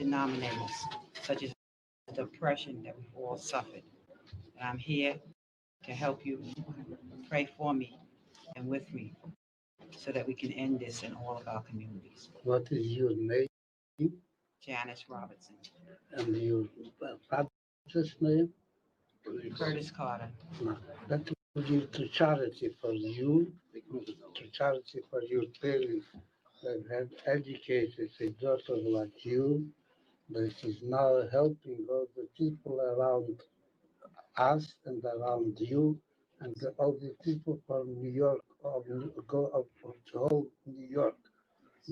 denominators, such as the oppression that we've all suffered. And I'm here to help you pray for me and with me so that we can end this in all of our communities. What is your name Janice Robertson. and your father's name? Curtis Carter. No, that will give to charity for you, to charity for your parents that have educated a daughter like you, that is now helping all the people around us and around you, and all the people from New York, of the whole New York,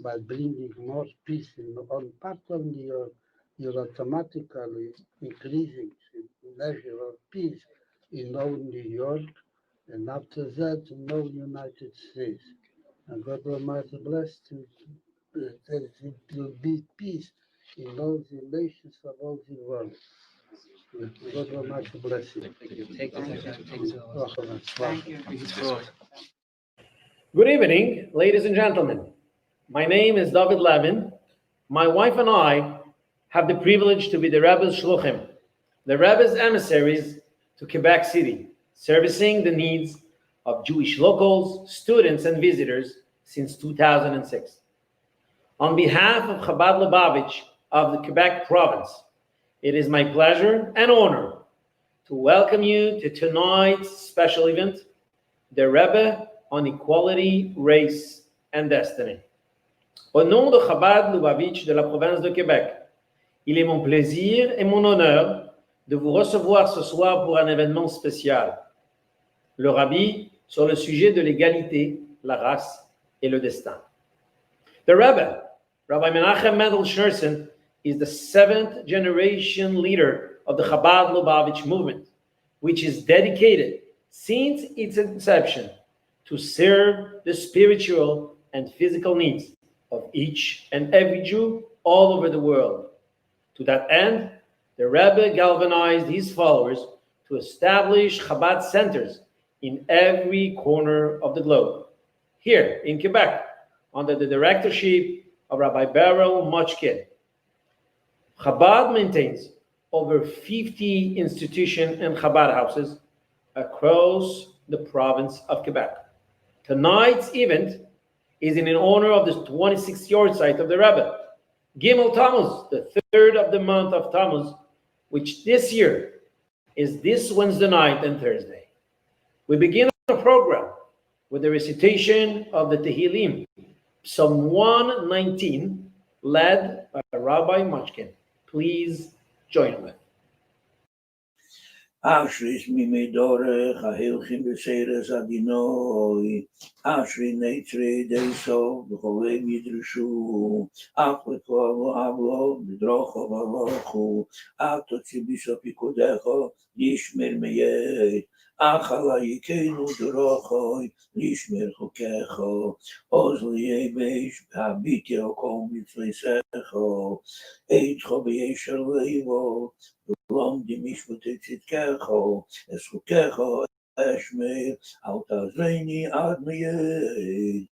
by bringing more peace in all part of New York. You're automatically increasing the measure of peace in all New York, and after that, in all United States. And God Almighty bless you. That it will be peace in all the nations of all the world. God Almighty bless you. Thank you. Good evening, ladies and gentlemen. My name is David Levin. My wife and I have the privilege to be the Rebbe's Shluchim, the Rebbe's emissaries to Quebec City, servicing the needs of Jewish locals, students, and visitors since 2006. On behalf of Chabad Lubavitch of the Quebec province, it is my pleasure and honor to welcome you to tonight's special event, the Rebbe on Equality, Race, and Destiny. Au nom de Chabad Lubavitch de la province de Québec, il est mon plaisir et mon honneur de vous recevoir ce soir pour un événement spécial, le Rabbi sur le sujet de l'égalité, la race et le destin. The Rebbe, Rabbi Menachem Mendel Schneerson, is the seventh generation leader of the Chabad Lubavitch movement, which is dedicated since its inception to serve the spiritual and physical needs of each and every Jew all over the world. To that end, the Rebbe galvanized his followers to establish Chabad centers in every corner of the globe. Here in Quebec, under the directorship of Rabbi Beryl Mochkin, Chabad maintains over 50 institutions and Chabad houses across the province of Quebec. Tonight's event is in honor of the 26th yahrzeit of the Rebbe, Gimel Tammuz, the third of the month of Tammuz, which this year is this Wednesday night and Thursday. We begin our program with the recitation of the Tehillim, Psalm 119, led by Rabbi Mochkin. Please join me. Ashris mimedorech hahilchim b'seres adinoi, Ashri neitzrei deisov b'cholei midrashu, Ach lekol avlo b'drocho v'alochu, Ach totzi b'so pikodecho lishmer meyed, Ach alayikeinu drochoi lishmer chokecho, Oz liyebesh b'habiti okom mitzvaysecho, Eitcho b'yesher leivo, Long di mishpute tzidkecho, eschukecho, eshmeir, al tazreini ad meyed.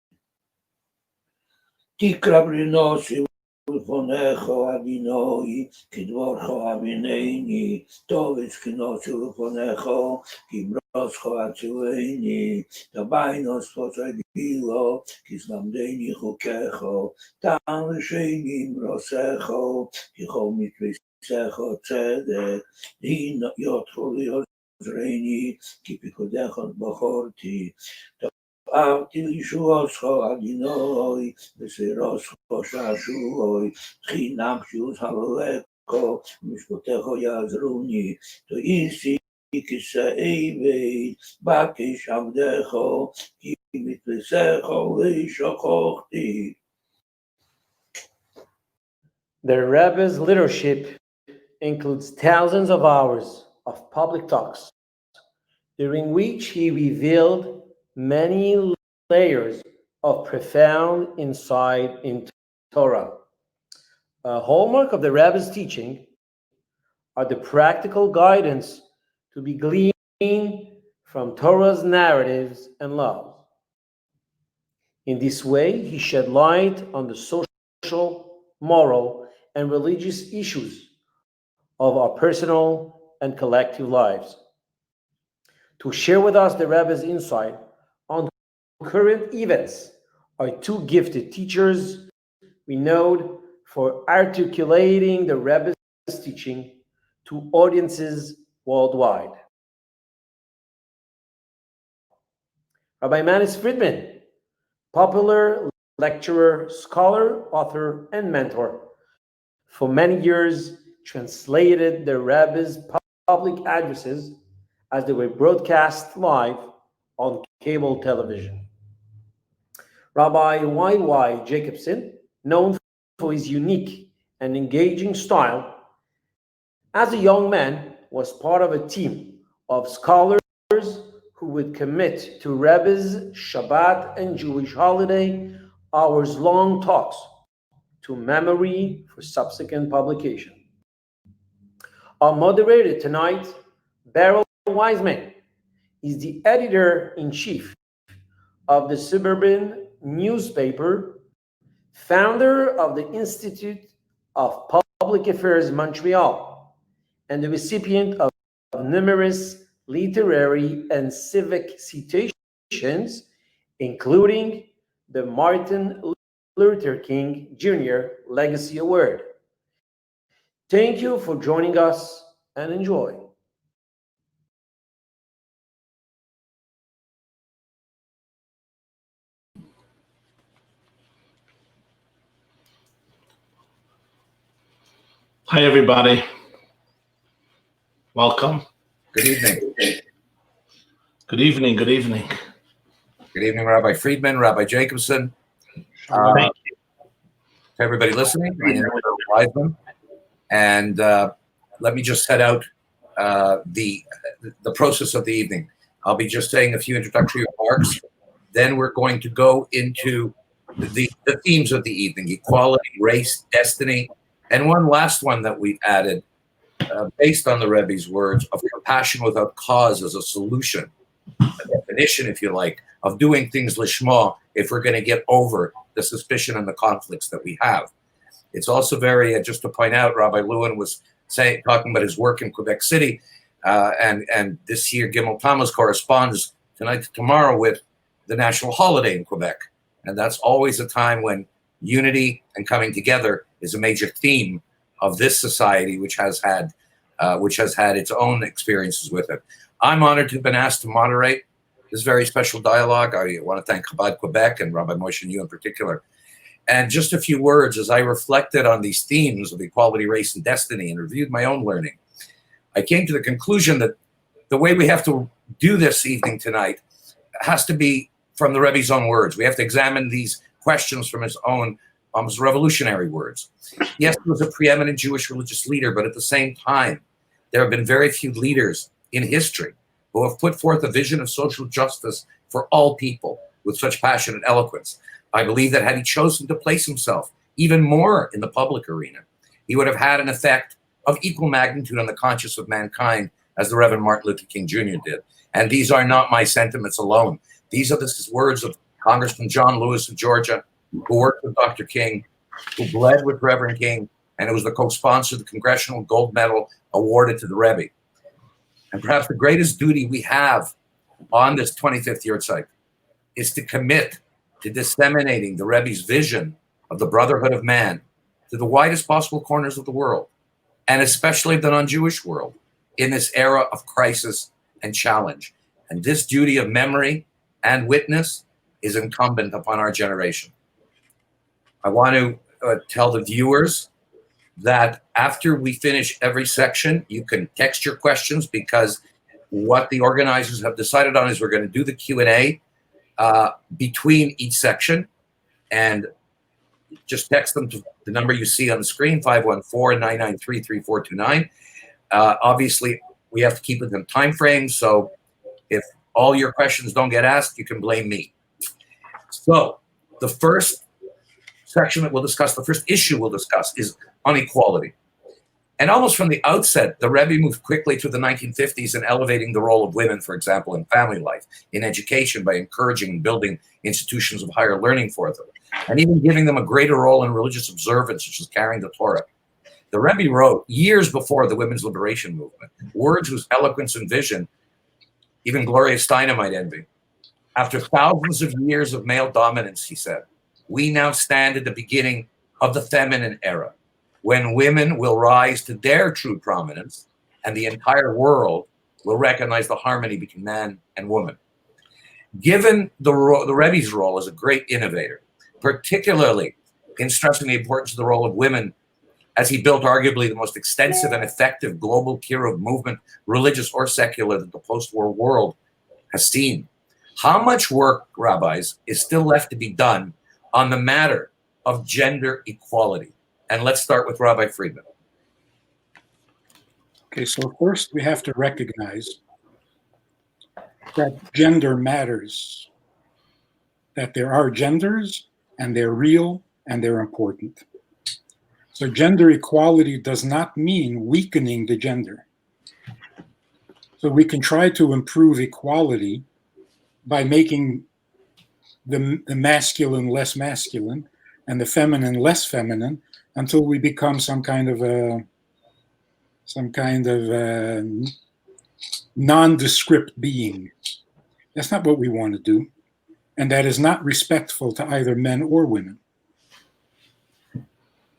Tikra brinosi ulfonecho adinoi, kidvorcho avineini, tovis kinosi ulfonecho, kibroscho atzileini, tabainos posagilo, kislamdeini chukecho, tan l'sheini mrosecho, kichol mitris Secho tzedek, din yotchol yozreini, ki pikodechon bachorti, ta'avti lishuoscho adinoi, v'seroscho shashuoi, chinam shius halaleko, mishpotecho yazruni, to isi kisa'evei, bakish avdecho, ki mitlisecho leishochochti. The Rebbe's leadership includes thousands of hours of public talks, during which he revealed many layers of profound insight in Torah. A hallmark of the Rebbe's teaching are the practical guidance to be gleaned from Torah's narratives and laws. In this way, he shed light on the social, moral, and religious issues of our personal and collective lives. To share with us the Rebbe's insight on current events are two gifted teachers renowned for articulating the Rebbe's teaching to audiences worldwide. Rabbi Manis Friedman, popular lecturer, scholar, author, and mentor, for many years translated the Rebbe's public addresses as they were broadcast live on cable television. Rabbi Y.Y. Jacobson, known for his unique and engaging style, as a young man was part of a team of scholars who would commit to Rebbe's Shabbat and Jewish holiday hours-long talks to memory for subsequent publication. Our moderator tonight, Beryl Wiseman, is the editor-in-chief of the suburban newspaper, founder of the Institute of Public Affairs Montreal, and the recipient of numerous literary and civic citations, including the Martin Luther King Jr. Legacy Award. Thank you for joining us and enjoy. Hi, everybody. Welcome. Good evening. Good evening. Good evening. Good evening, Rabbi Friedman, Rabbi Jacobson. Thank you. To everybody listening, my name is Wiseman, and let me just set out the process of the evening. I'll be just saying a few introductory remarks. Then we're going to go into the themes of the evening: equality, race, destiny, and one last one that we've added, based on the Rebbe's words, of compassion without cause as a solution, a definition, if you like, of doing things lishma if we're going to get over the suspicion and the conflicts that we have. It's also very, just to point out, Rabbi Lewin was talking about his work in Quebec City, and this year Gimel Tammuz corresponds tonight to tomorrow with the national holiday in Quebec, and that's always a time when unity and coming together is a major theme of this society, which has had its own experiences with it. I'm honored to have been asked to moderate this very special dialogue. I want to thank Chabad Quebec and Rabbi Moshe and you in particular. And just a few words as I reflected on these themes of equality, race, and destiny and reviewed my own learning. I came to the conclusion that the way we have to do this evening tonight has to be from the Rebbe's own words. We have to examine these questions from his own almost revolutionary words. Yes, he was a preeminent Jewish religious leader, but at the same time, there have been very few leaders in history who have put forth a vision of social justice for all people with such passion and eloquence. I believe that had he chosen to place himself even more in the public arena, he would have had an effect of equal magnitude on the conscience of mankind as the Reverend Martin Luther King Jr. did. And these are not my sentiments alone. These are the words of Congressman John Lewis of Georgia, who worked with Dr. King, who bled with Reverend King, and who was the co-sponsor of the Congressional Gold Medal awarded to the Rebbe. And perhaps the greatest duty we have on this 25th yahrzeit is to commit to disseminating the Rebbe's vision of the brotherhood of man to the widest possible corners of the world, and especially the non-Jewish world, in this era of crisis and challenge. And this duty of memory and witness is incumbent upon our generation. I want to tell the viewers that after we finish every section, you can text your questions, because what the organizers have decided on is we're going to do the Q&A between each section, and just text them to the number you see on the screen, 514-993-3429. Obviously, we have to keep within time frames, so if all your questions don't get asked, you can blame me. So the first section that we'll discuss, the first issue we'll discuss, is on equality. And almost from the outset, the Rebbe moved quickly through the 1950s in elevating the role of women, for example, in family life, in education, by encouraging and building institutions of higher learning for them, and even giving them a greater role in religious observance, such as carrying the Torah. The Rebbe wrote years before the women's liberation movement, words whose eloquence and vision even Gloria Steinem might envy. After thousands of years of male dominance, he said, we now stand at the beginning of the feminine era, when women will rise to their true prominence and the entire world will recognize the harmony between man and woman. Given the Rebbe's role as a great innovator, particularly in stressing the importance of the role of women, as he built arguably the most extensive and effective global Kiruv movement, religious or secular, that the post-war world has seen. How much work, rabbis, is still left to be done on the matter of gender equality? And let's start with Rabbi Friedman. Okay, so first we have to recognize that gender matters, that there are genders and they're real and they're important. So gender equality does not mean weakening the gender. So we can try to improve equality by making the masculine less masculine and the feminine less feminine until we become some kind of nondescript being. That's not what we want to do. And that is not respectful to either men or women.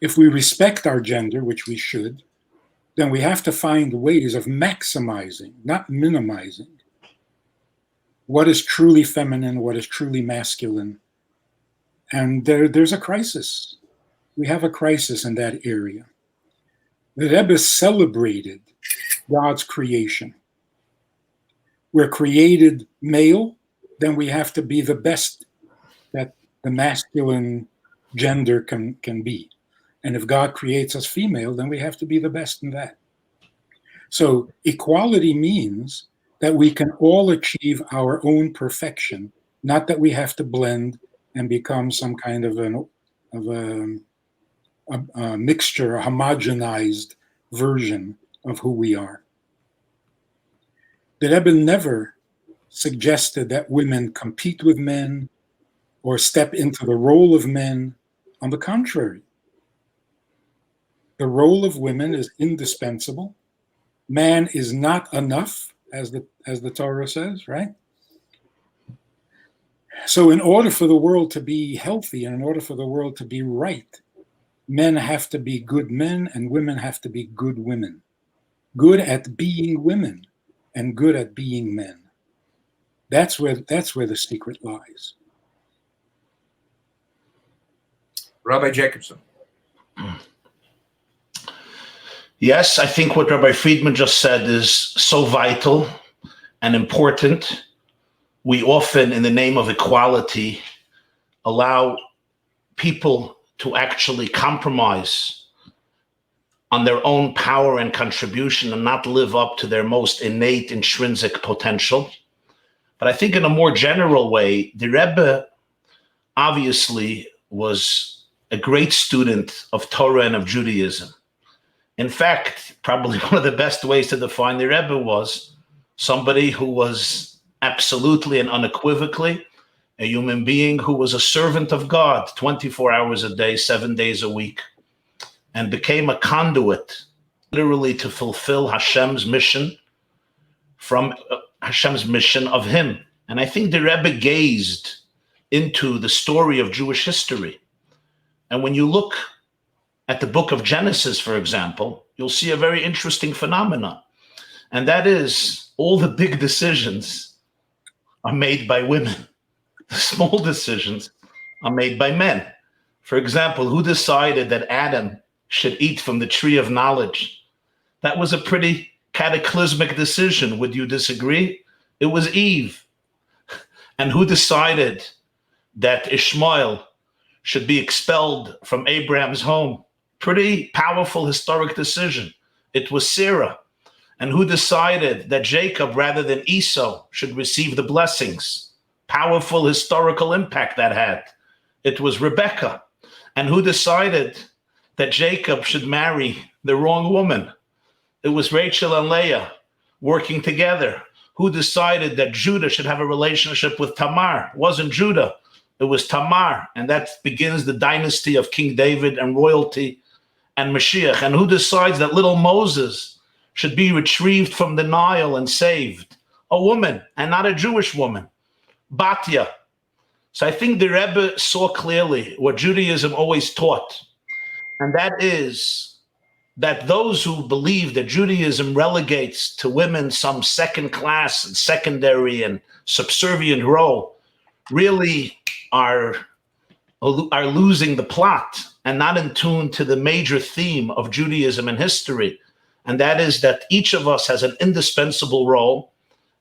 If we respect our gender, which we should, then we have to find ways of maximizing, not minimizing, what is truly feminine, what is truly masculine. And there's a crisis. We have a crisis in that area. The Rebbe celebrated God's creation. We're created male, then we have to be the best that the masculine gender can be. And if God creates us female, then we have to be the best in that. So equality means that we can all achieve our own perfection, not that we have to blend and become some kind of a mixture, a homogenized version of who we are. The Rebbe never suggested that women compete with men or step into the role of men. On the contrary, the role of women is indispensable. Man is not enough, as the Torah says, right? So in order for the world to be healthy and in order for the world to be right, men have to be good men and women have to be good women. Good at being women and good at being men. That's where the secret lies. Rabbi Jacobson. Yes, I think what Rabbi Friedman just said is so vital and important. We often, in the name of equality, allow people to actually compromise on their own power and contribution and not live up to their most innate intrinsic potential. But I think in a more general way, the Rebbe obviously was a great student of Torah and of Judaism. In fact, probably one of the best ways to define the Rebbe was somebody who was absolutely and unequivocally a human being who was a servant of God 24 hours a day, 7 days a week, and became a conduit literally to fulfill Hashem's mission from Hashem's mission of him. And I think the Rebbe gazed into the story of Jewish history. And when you look at the book of Genesis, for example, you'll see a very interesting phenomenon. And that is all the big decisions are made by women. The small decisions are made by men. For example, who decided that Adam should eat from the tree of knowledge? That was a pretty cataclysmic decision. Would you disagree? It was Eve. And who decided that Ishmael should be expelled from Abraham's home? Pretty powerful historic decision. It was Sarah. And who decided that Jacob, rather than Esau, should receive the blessings? Powerful historical impact that had. It was Rebecca. And who decided that Jacob should marry the wrong woman? It was Rachel and Leah working together. Who decided that Judah should have a relationship with Tamar? It wasn't Judah, it was Tamar. And that begins the dynasty of King David and royalty and Mashiach? And who decides that little Moses should be retrieved from the Nile and saved? A woman, and not a Jewish woman, Batya. So I think the Rebbe saw clearly what Judaism always taught, and that is that those who believe that Judaism relegates to women some second class and secondary and subservient role really are losing the plot and not in tune to the major theme of Judaism and history. And that is that each of us has an indispensable role,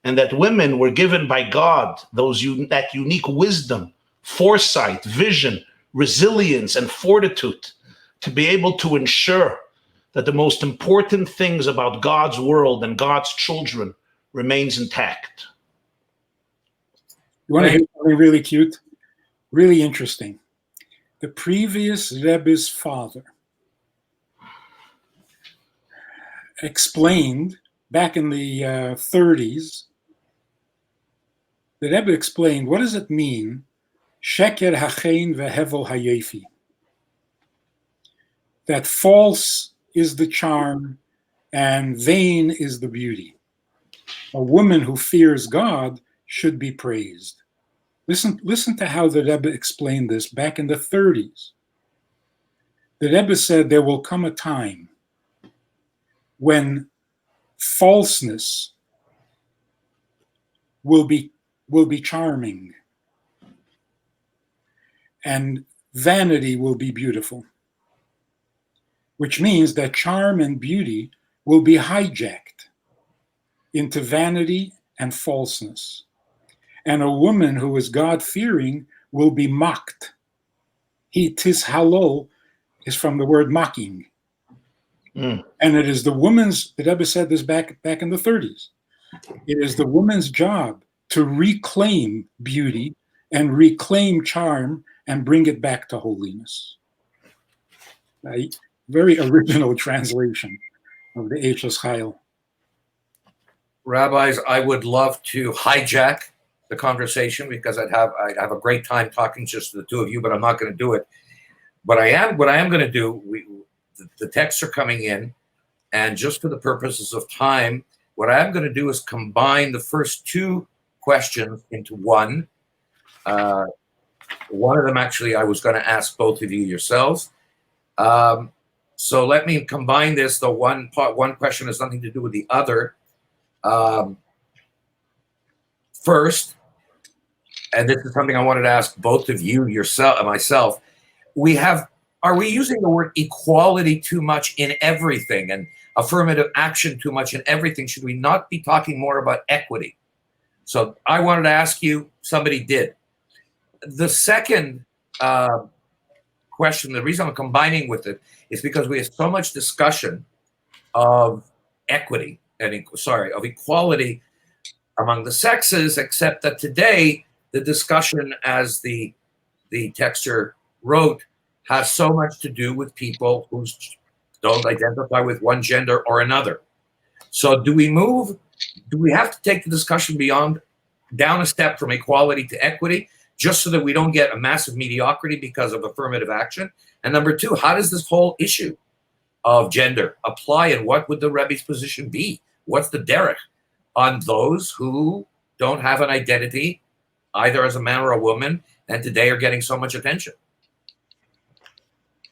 and that women were given by God that unique wisdom, foresight, vision, resilience, and fortitude to be able to ensure that the most important things about God's world and God's children remains intact. You want to hear something really cute? Really interesting. The previous Rebbe's father explained back in the 30s, the Rebbe explained, what does it mean, sheker hachein vehevel hayefi? That false is the charm and vain is the beauty. A woman who fears God should be praised. Listen to how the Rebbe explained this back in the 30s. The Rebbe said there will come a time when falseness will be charming and vanity will be beautiful, which means that charm and beauty will be hijacked into vanity and falseness. And a woman who is God-fearing will be mocked. Tis halol is from the word mocking. And it is the woman's, the Rebbe said this back in the 30s, it is the woman's job to reclaim beauty and reclaim charm and bring it back to holiness. A very original translation of the Eichos Chayil. Rabbis, I would love to hijack the conversation because I'd have a great time talking just to the two of you, but I'm not going to do it. But what I am going to do, the texts are coming in, and just for the purposes of time, what I am going to do is combine the first two questions into one. One of them, actually, I was going to ask both of you yourselves. So let me combine this. The one question has nothing to do with the other. First, and this is something I wanted to ask both of you, yourself, and myself. Are we using the word equality too much in everything and affirmative action too much in everything? Should we not be talking more about equity? So I wanted to ask you, somebody did. The second question, the reason I'm combining with it is because we have so much discussion of equity of equality among the sexes, except that today the discussion, as the texter wrote, has so much to do with people who don't identify with one gender or another. So do we have to take the discussion down a step from equality to equity, just so that we don't get a massive mediocrity because of affirmative action? And number two, how does this whole issue of gender apply, and what would the Rebbe's position be? What's the derech on those who don't have an identity either as a man or a woman and today are getting so much attention?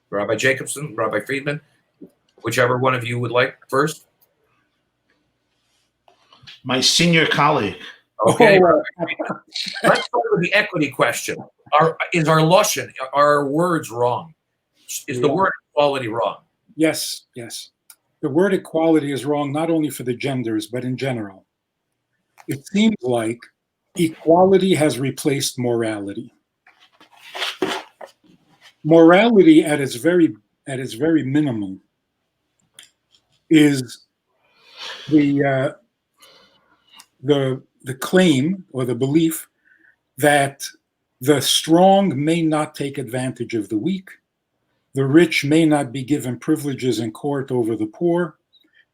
Rabbi Jacobson, Rabbi Friedman, whichever one of you would like first. My senior colleague. Okay. Let's start with the equity question. Is our lashon, are our words wrong? Is the word equality wrong? Yes. The word equality is wrong not only for the genders, but in general. It seems like equality has replaced morality. Morality at its very minimum is the claim or the belief that the strong may not take advantage of the weak, the rich may not be given privileges in court over the poor,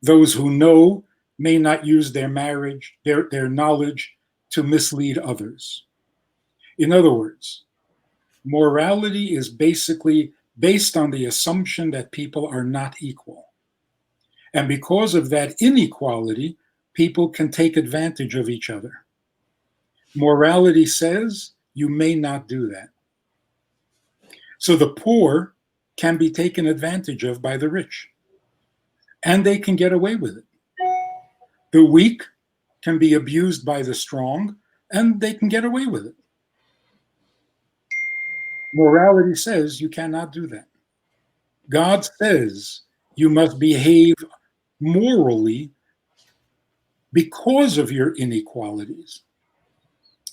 those who know may not use their knowledge to mislead others. In other words, morality is basically based on the assumption that people are not equal. And because of that inequality, people can take advantage of each other. Morality says you may not do that. So the poor can be taken advantage of by the rich, and they can get away with it. The weak can be abused by the strong, and they can get away with it. Morality says you cannot do that. God says you must behave morally because of your inequalities.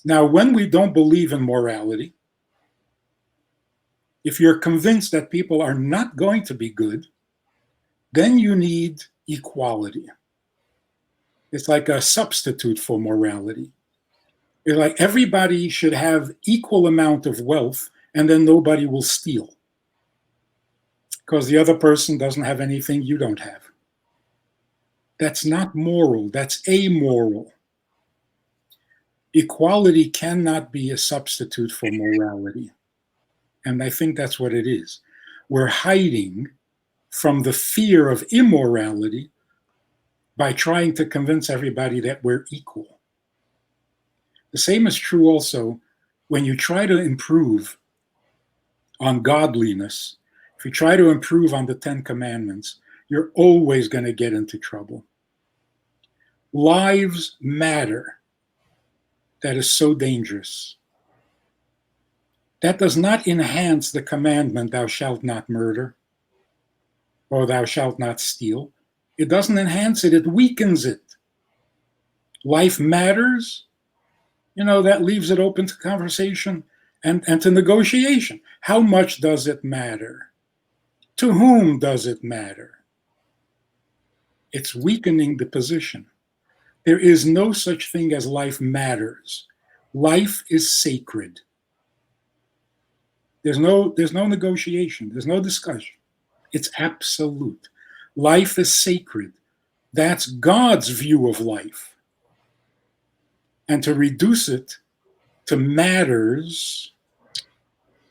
Now, when we don't believe in morality, if you're convinced that people are not going to be good, then you need equality. It's like a substitute for morality. It's like everybody should have equal amount of wealth, and then nobody will steal because the other person doesn't have anything you don't have. That's not moral, that's amoral. Equality cannot be a substitute for morality. And I think that's what it is. We're hiding from the fear of immorality by trying to convince everybody that we're equal. The same is true also when you try to improve on godliness. If you try to improve on the 10 Commandments, you're always going to get into trouble. Lives matter. That is so dangerous. That does not enhance the commandment, thou shalt not murder, or thou shalt not steal. It doesn't enhance it, it weakens it. Life matters, that leaves it open to conversation and to negotiation. How much does it matter? To whom does it matter? It's weakening the position. There is no such thing as life matters. Life is sacred. There's no negotiation. There's no discussion. It's absolute. Life is sacred. That's God's view of life. And to reduce it to matters,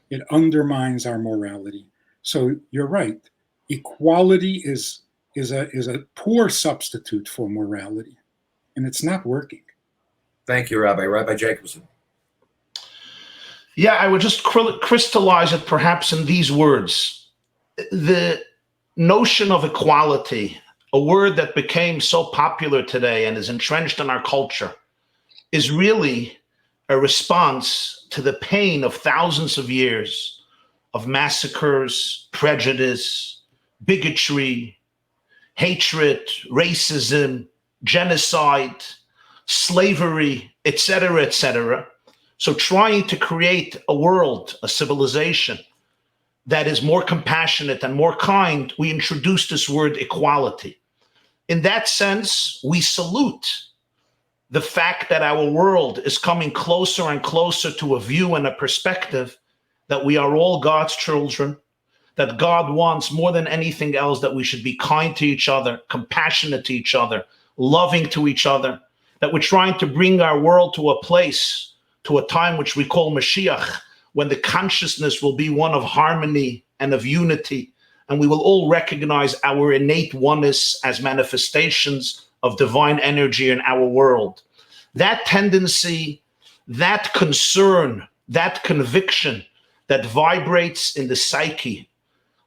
it undermines our morality. So you're right. Equality is a poor substitute for morality, and it's not working. Thank you, Rabbi. Rabbi Jacobson. Yeah, I would just crystallize it perhaps in these words. The notion of equality, a word that became so popular today and is entrenched in our culture, is really a response to the pain of thousands of years of massacres, prejudice, bigotry, hatred, racism, genocide, slavery, etc., etc. So trying to create a world, a civilization that is more compassionate and more kind, we introduced this word equality. In that sense, we salute the fact that our world is coming closer and closer to a view and a perspective that we are all God's children, that God wants more than anything else that we should be kind to each other, compassionate to each other, loving to each other, that we're trying to bring our world to a place, to a time which we call Mashiach, when the consciousness will be one of harmony and of unity, and we will all recognize our innate oneness as manifestations of divine energy in our world. That tendency, that concern, that conviction that vibrates in the psyche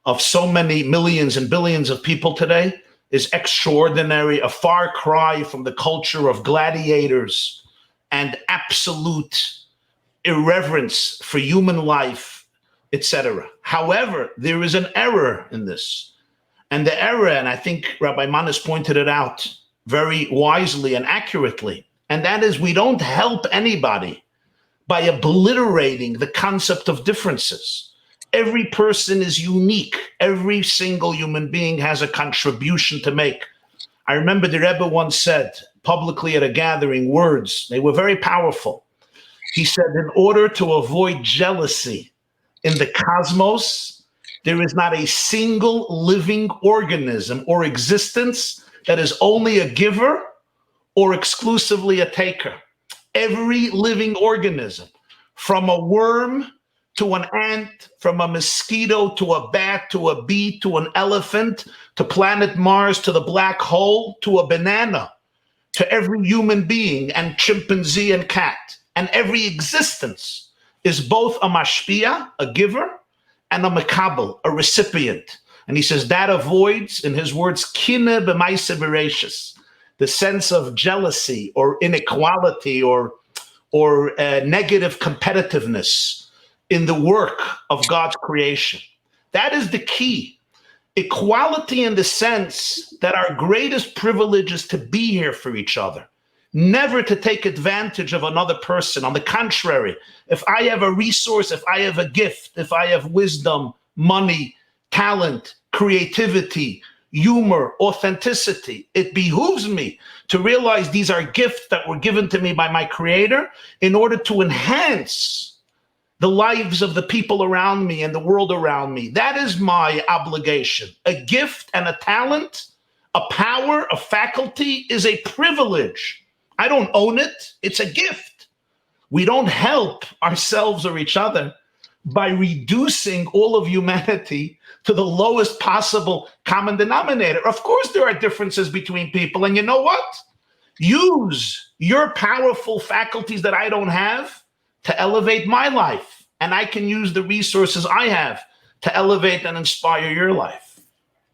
of so many millions and billions of people today is extraordinary, a far cry from the culture of gladiators and absolute irreverence for human life, etc. However, there is an error in this. And the error, and I think Rabbi Manis pointed it out very wisely and accurately, and that is we don't help anybody by obliterating the concept of differences. Every person is unique. Every single human being has a contribution to make. I remember the Rebbe once said publicly at a gathering words, they were very powerful. He said, in order to avoid jealousy in the cosmos, there is not a single living organism or existence that is only a giver or exclusively a taker. Every living organism, from a worm to an ant, from a mosquito to a bat to a bee to an elephant to planet Mars to the black hole to a banana, to every human being and chimpanzee and cat. And every existence is both a mashpia, a giver, and a makabel, a recipient. And he says that avoids, in his words, kine b'maisa bereshis, the sense of jealousy or inequality or negative competitiveness in the work of God's creation. That is the key. Equality in the sense that our greatest privilege is to be here for each other, never to take advantage of another person. On the contrary, if I have a resource, if I have a gift, if I have wisdom, money, talent, creativity, humor, authenticity, it behooves me to realize these are gifts that were given to me by my Creator in order to enhance the lives of the people around me and the world around me. That is my obligation. A gift and a talent, a power, a faculty is a privilege. I don't own it. It's a gift. We don't help ourselves or each other by reducing all of humanity to the lowest possible common denominator. Of course, there are differences between people. And you know what? Use your powerful faculties that I don't have to elevate my life. And I can use the resources I have to elevate and inspire your life.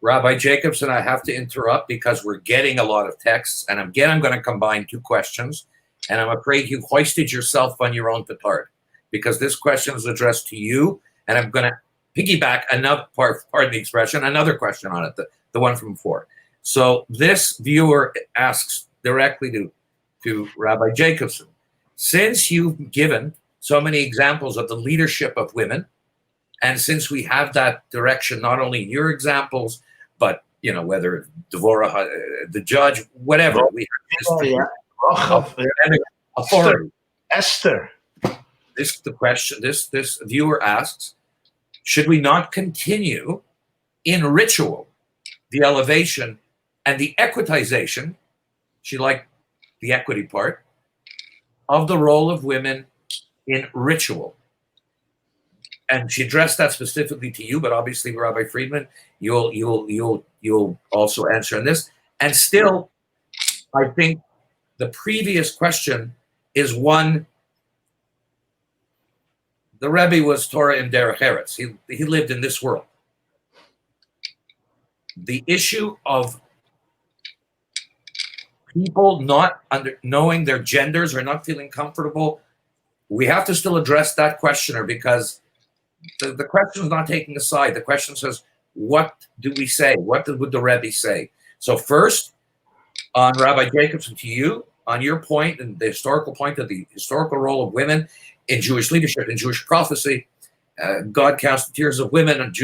Rabbi Jacobson, I have to interrupt because we're getting a lot of texts. And again, I'm going to combine two questions. And I'm afraid you hoisted yourself on your own petard because this question is addressed to you. And I'm going to piggyback another, pardon the expression, another question on it, the one from before. So this viewer asks directly to Rabbi Jacobson, since you've given so many examples of the leadership of women, and since we have that direction, not only in your examples, but whether Devorah, the judge, whatever, we have this authority. Esther. This viewer asks, should we not continue in ritual the elevation and the equitization, she liked the equity part, of the role of women in ritual? And she addressed that specifically to you, but obviously, Rabbi Friedman, you'll also answer on this. And still, I think the previous question is one. The Rebbe was Torah in Derech Eretz. He lived in this world. The issue of people not knowing their genders or not feeling comfortable, we have to still address that questioner because the question is not taking a side. The question says, what do we say? What would the Rebbe say? So first, on Rabbi Jacobson, to you, on your point and the historical point of the historical role of women in Jewish leadership, in Jewish prophecy, God counts the tears of women, and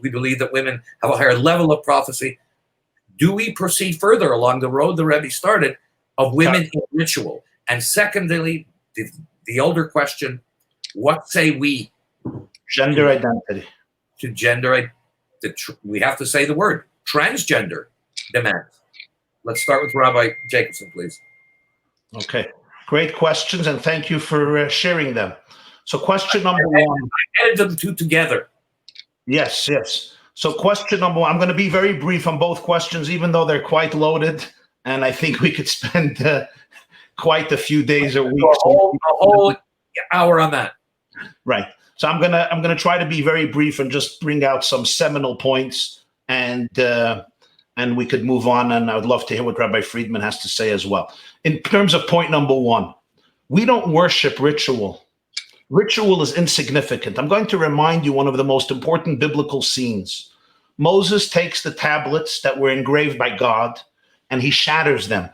we believe that women have a higher level of prophecy. Do we proceed further along the road the Rebbe started of women in ritual? And secondly, the older question, what say we? Gender identity. To gender, we have to say the word, transgender demands. Let's start with Rabbi Jacobson, please. Okay, great questions, and thank you for sharing them. So question number one. I added them two together. Yes. So question number one, I'm going to be very brief on both questions, even though they're quite loaded, and I think we could spend quite a few days or weeks. A whole hour on that. Right. So I'm gonna try to be very brief and just bring out some seminal points, and we could move on. And I would love to hear what Rabbi Friedman has to say as well. In terms of point number one, we don't worship ritual. Ritual is insignificant. I'm going to remind you one of the most important biblical scenes. Moses takes the tablets that were engraved by God and he shatters them.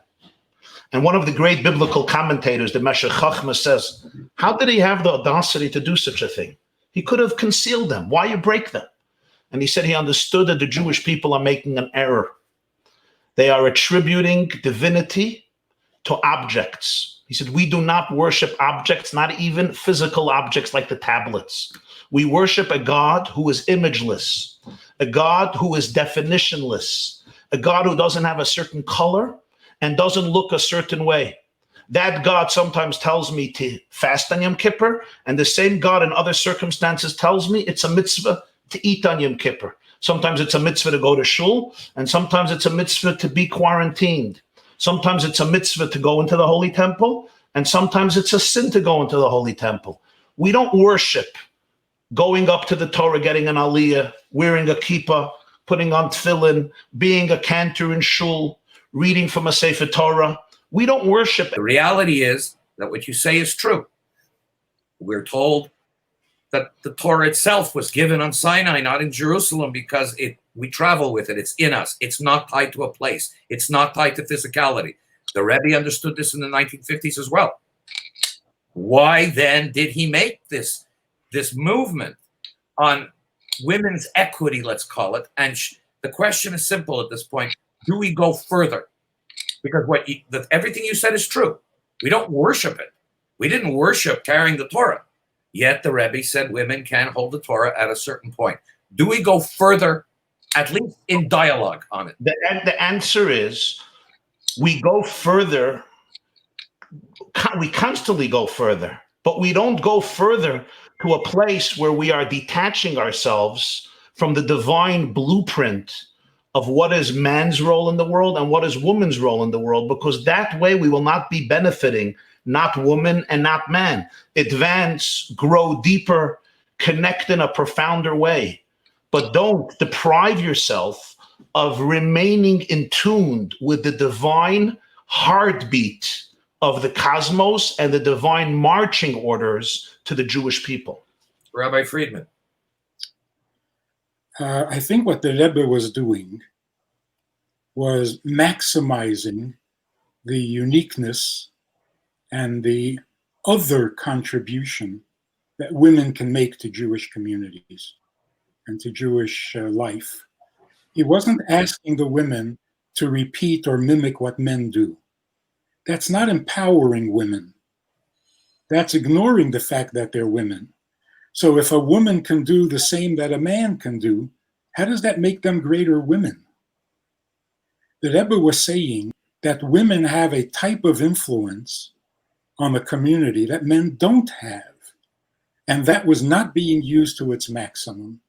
And one of the great biblical commentators, the Meshech Chochmah, says, how did he have the audacity to do such a thing? He could have concealed them. Why you break them? And he said he understood that the Jewish people are making an error. They are attributing divinity to objects. He said, we do not worship objects, not even physical objects like the tablets. We worship a God who is imageless, a God who is definitionless, a God who doesn't have a certain color and doesn't look a certain way, That God sometimes tells me to fast on Yom Kippur, and the same God in other circumstances tells me it's a mitzvah to eat on Yom Kippur. Sometimes it's a mitzvah to go to shul, and sometimes it's a mitzvah to be quarantined. Sometimes it's a mitzvah to go into the Holy Temple, and sometimes it's a sin to go into the Holy Temple. We don't worship going up to the Torah, getting an aliyah, wearing a kippah, putting on tefillin, being a cantor in shul, reading from a Sefer Torah. We don't worship it. The reality is that what you say is true. We're told that the Torah itself was given on Sinai, not in Jerusalem, because we travel with it. It's in us. It's not tied to a place. It's not tied to physicality. The Rebbe understood this in the 1950s as well. Why then did he make this movement on women's equity, let's call it? And the question is simple at this point. Do we go further? Because everything you said is true. We don't worship it. We didn't worship carrying the Torah. Yet the Rebbe said women can hold the Torah at a certain point. Do we go further, at least in dialogue on it? The answer is we go further. We constantly go further, but we don't go further to a place where we are detaching ourselves from the divine blueprint of what is man's role in the world and what is woman's role in the world, because that way we will not be benefiting not woman and not man. Advance, grow deeper, connect in a profounder way. But don't deprive yourself of remaining in tune with the divine heartbeat of the cosmos and the divine marching orders to the Jewish people. Rabbi Friedman. I think what the Rebbe was doing was maximizing the uniqueness and the other contribution that women can make to Jewish communities and to Jewish life. He wasn't asking the women to repeat or mimic what men do. That's not empowering women. That's ignoring the fact that they're women. So if a woman can do the same that a man can do, how does that make them greater women? The Rebbe was saying that women have a type of influence on the community that men don't have. And that was not being used to its maximum.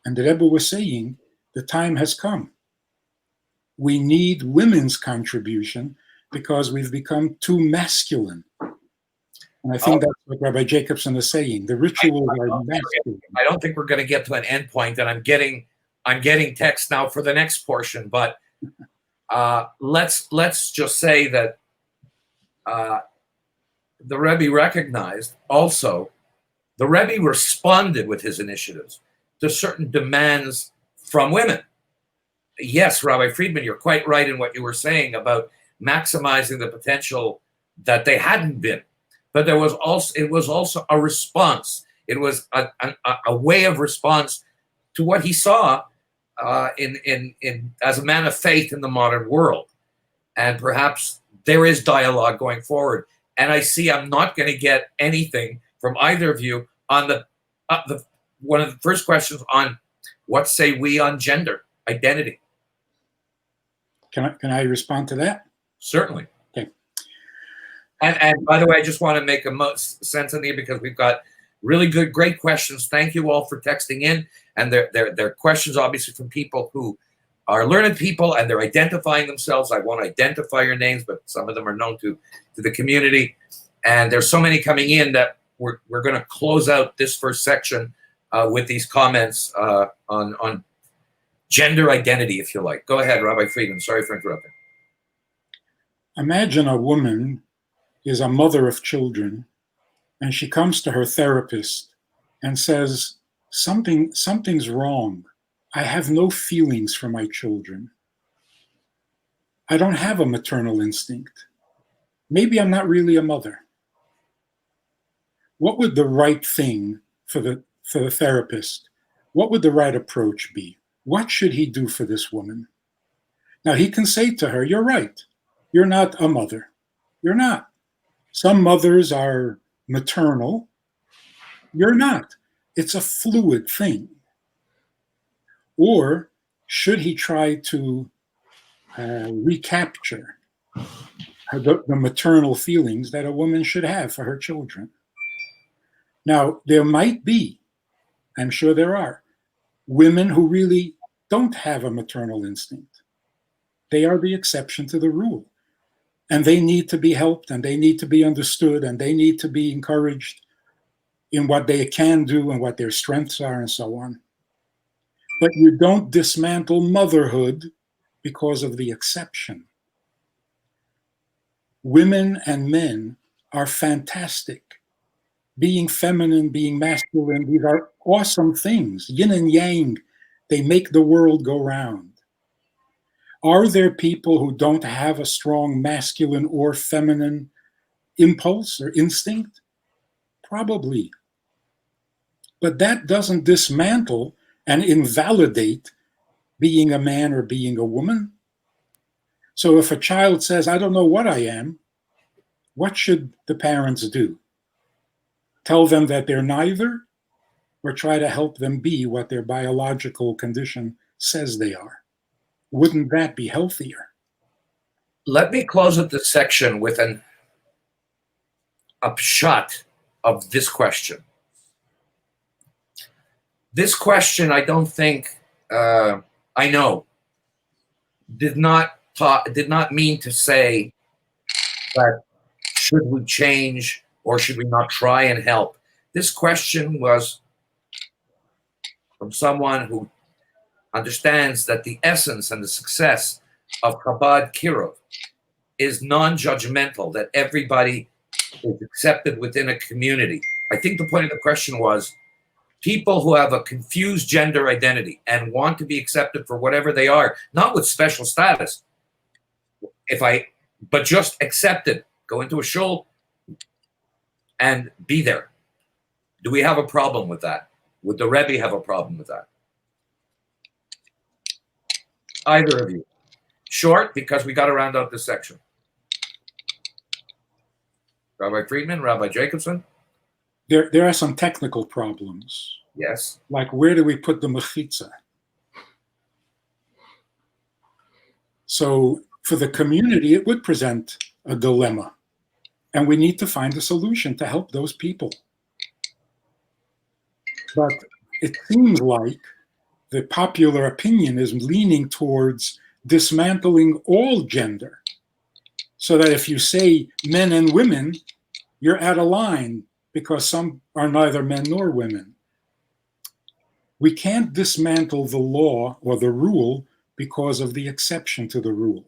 And the Rebbe was saying, the time has come. We need women's contribution because we've become too masculine. And I think that's what Rabbi Jacobson is saying. The rituals are masculine. I don't think we're going to get to an end point, and I'm getting text now for the next portion, but let's just say that the Rebbe recognized also, the Rebbe responded with his initiatives to certain demands from women. Yes, Rabbi Friedman, you're quite right in what you were saying about maximizing the potential that they hadn't been. But it was also a response. It was a way of response to what he saw in as a man of faith in the modern world. And perhaps there is dialogue going forward. And I see I'm not going to get anything from either of you on the one of the first questions on what say we on gender identity. Can I respond to that? Certainly. Okay. And by the way, I just want to make sense in here because we've got really great questions. Thank you all for texting in. And they're questions obviously from people who are learned people and they're identifying themselves. I won't identify your names, but some of them are known to the community. And there's so many coming in that we're going to close out this first section with these comments on gender identity, if you like. Go ahead, Rabbi Friedman. Sorry for interrupting. Imagine a woman is a mother of children, and she comes to her therapist and says, something's wrong. I have no feelings for my children. I don't have a maternal instinct. Maybe I'm not really a mother. What would the right thing for the therapist? What would the right approach be? What should he do for this woman? Now he can say to her, you're right. You're not a mother. You're not. Some mothers are maternal. You're not. It's a fluid thing. Or should he try to recapture the maternal feelings that a woman should have for her children. Now, there might be, I'm sure there are, women who really don't have a maternal instinct. They are the exception to the rule. And they need to be helped, and they need to be understood, and they need to be encouraged in what they can do and what their strengths are and so on. But you don't dismantle motherhood because of the exception. Women and men are fantastic. Being feminine, being masculine, these are awesome things. Yin and yang, they make the world go round. Are there people who don't have a strong masculine or feminine impulse or instinct? Probably. But that doesn't dismantle and invalidate being a man or being a woman. So if a child says, I don't know what I am, what should the parents do? Tell them that they're neither, or try to help them be what their biological condition says they are? Wouldn't that be healthier? Let me close up this section with an upshot of this question. This question, I don't think, I know, did not mean to say that should we change or should we not try and help. This question was from someone who understands that the essence and the success of Chabad Kirov is non-judgmental, that everybody is accepted within a community. I think the point of the question was people who have a confused gender identity and want to be accepted for whatever they are, not with special status, but just accepted, go into a shul and be there. Do we have a problem with that? Would the Rebbe have a problem with that? Either of you. Short, because we got to round out this section. Rabbi Friedman, Rabbi Jacobson? There are some technical problems. Yes. Like, where do we put the mechitza? So for the community, it would present a dilemma. And we need to find a solution to help those people. But it seems like the popular opinion is leaning towards dismantling all gender. So that if you say men and women, you're out of line because some are neither men nor women. We can't dismantle the law or the rule because of the exception to the rule.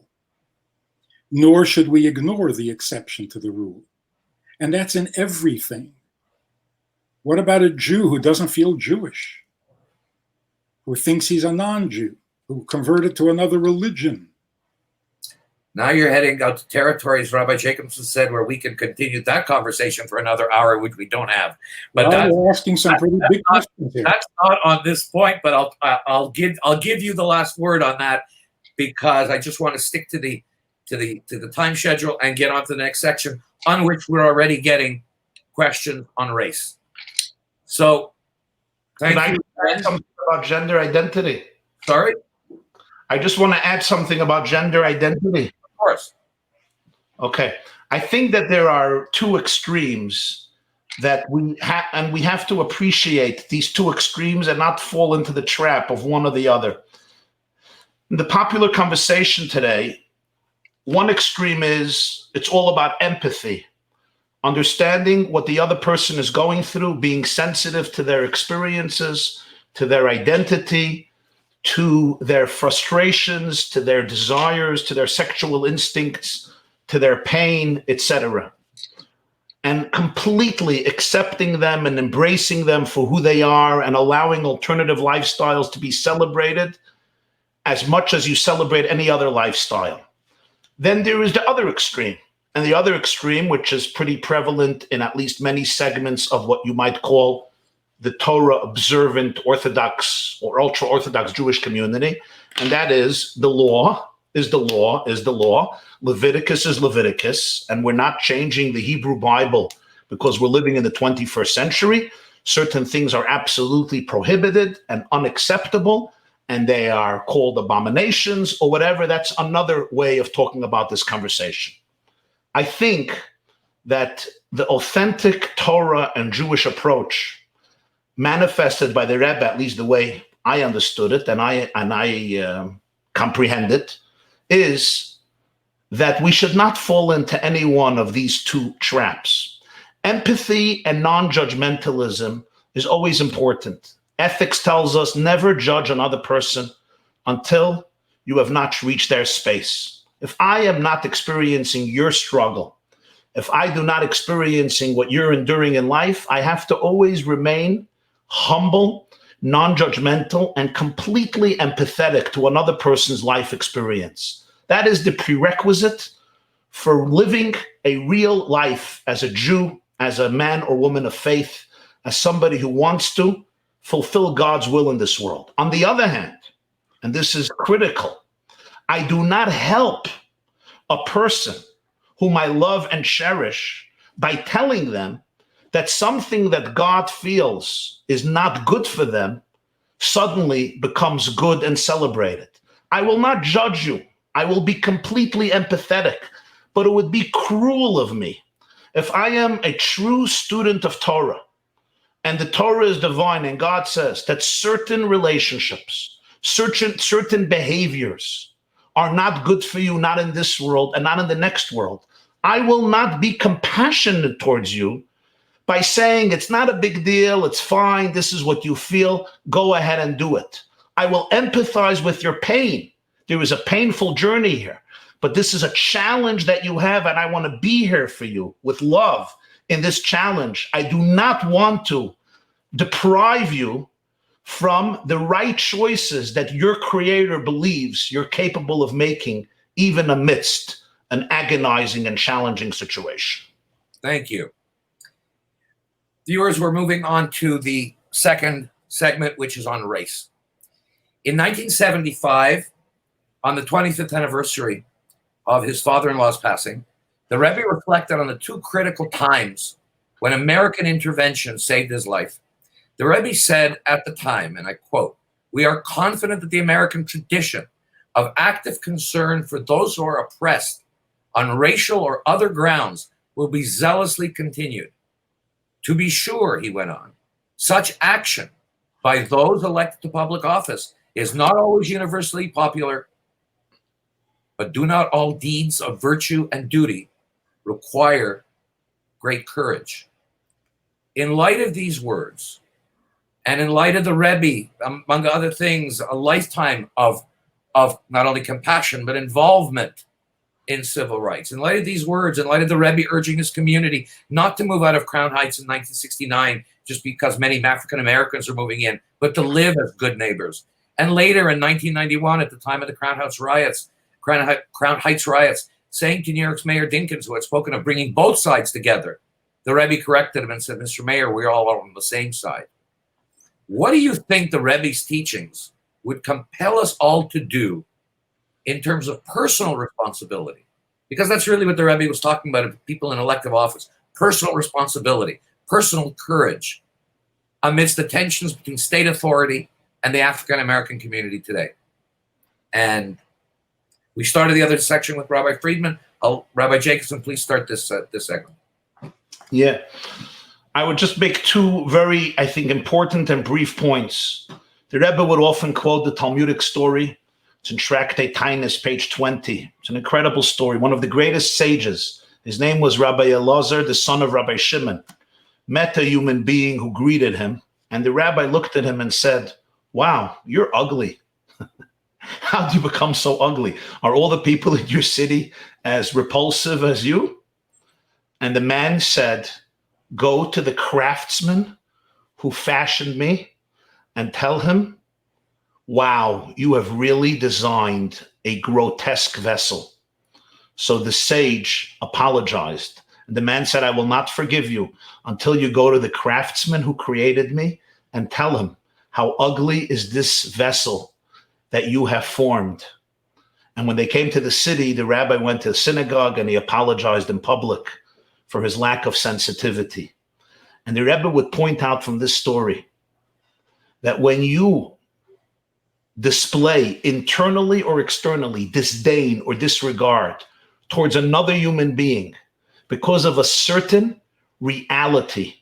Nor should we ignore the exception to the rule. And that's in everything. What about a Jew who doesn't feel Jewish? Who thinks he's a non-Jew? Who converted to another religion? Now you're heading out to territories, Rabbi Jacobson said, where we can continue that conversation for another hour, which we don't have. But we're asking some pretty big questions here. That's not on this point, but I'll give you the last word on that, because I just want to stick to the time schedule and get on to the next section, on which we're already getting questions on race. So, thank you. I add something about gender identity? Sorry? I just want to add something about gender identity. Of course. Okay. I think that there are two extremes that we have, and we have to appreciate these two extremes and not fall into the trap of one or the other. In the popular conversation today, one extreme is it's all about empathy, understanding what the other person is going through, being sensitive to their experiences, to their identity, to their frustrations, to their desires, to their sexual instincts, to their pain, etc. And completely accepting them and embracing them for who they are and allowing alternative lifestyles to be celebrated as much as you celebrate any other lifestyle. Then there is the other extreme. And the other extreme, which is pretty prevalent in at least many segments of what you might call the Torah observant Orthodox or ultra-Orthodox Jewish community, and that is the law is the law is the law. Leviticus is Leviticus, and we're not changing the Hebrew Bible because we're living in the 21st century. Certain things are absolutely prohibited and unacceptable, and they are called abominations or whatever. That's another way of talking about this conversation. I think that the authentic Torah and Jewish approach manifested by the Rebbe, at least the way I understood it and I comprehend it, is that we should not fall into any one of these two traps. Empathy and non-judgmentalism is always important. Ethics tells us never judge another person until you have not reached their space. If I am not experiencing your struggle, if I do not experiencing what you're enduring in life, I have to always remain humble, non-judgmental, and completely empathetic to another person's life experience. That is the prerequisite for living a real life as a Jew, as a man or woman of faith, as somebody who wants to fulfill God's will in this world. On the other hand, and this is critical, I do not help a person whom I love and cherish by telling them that something that God feels is not good for them suddenly becomes good and celebrated. I will not judge you. I will be completely empathetic, but it would be cruel of me if I am a true student of Torah and the Torah is divine and God says that certain relationships, certain behaviors are not good for you, not in this world and not in the next world. I will not be compassionate towards you by saying it's not a big deal, it's fine, this is what you feel, go ahead and do it. I will empathize with your pain. There is a painful journey here, but this is a challenge that you have, and I want to be here for you with love in this challenge. I do not want to deprive you from the right choices that your Creator believes you're capable of making, even amidst an agonizing and challenging situation. Thank you. Viewers, we're moving on to the second segment, which is on race. In 1975, on the 25th anniversary of his father-in-law's passing, the Rebbe reflected on the two critical times when American intervention saved his life. The Rebbe said at the time, and I quote, "We are confident that the American tradition of active concern for those who are oppressed on racial or other grounds will be zealously continued. To be sure," he went on, "such action by those elected to public office is not always universally popular, but do not all deeds of virtue and duty require great courage?" In light of these words, and in light of the Rebbe, among other things, a lifetime of not only compassion, but involvement in civil rights. In light of these words, in light of the Rebbe urging his community not to move out of Crown Heights in 1969 just because many African Americans are moving in, but to live as good neighbors. And later in 1991, at the time of the Crown Heights riots, saying to New York's Mayor Dinkins, who had spoken of bringing both sides together, the Rebbe corrected him and said, "Mr. Mayor, we're all on the same side." What do you think the Rebbe's teachings would compel us all to do in terms of personal responsibility? Because that's really what the Rebbe was talking about of people in elective office. Personal responsibility, personal courage amidst the tensions between state authority and the African-American community today. And we started the other section with Rabbi Friedman. Rabbi Jacobson, please start this segment. Yeah. I would just make two very, I think, important and brief points. The Rebbe would often quote the Talmudic story. It's in Tractate Tainus, page 20. It's an incredible story. One of the greatest sages, his name was Rabbi Elazar, the son of Rabbi Shimon, met a human being who greeted him. And the rabbi looked at him and said, "Wow, you're ugly. How do you become so ugly? Are all the people in your city as repulsive as you?" And the man said, "Go to the craftsman who fashioned me and tell him, wow, you have really designed a grotesque vessel." So the sage apologized. And the man said, "I will not forgive you until you go to the craftsman who created me and tell him, how ugly is this vessel that you have formed." And when they came to the city, the rabbi went to the synagogue and he apologized in public for his lack of sensitivity. And the Rebbe would point out from this story that when you display internally or externally disdain or disregard towards another human being, because of a certain reality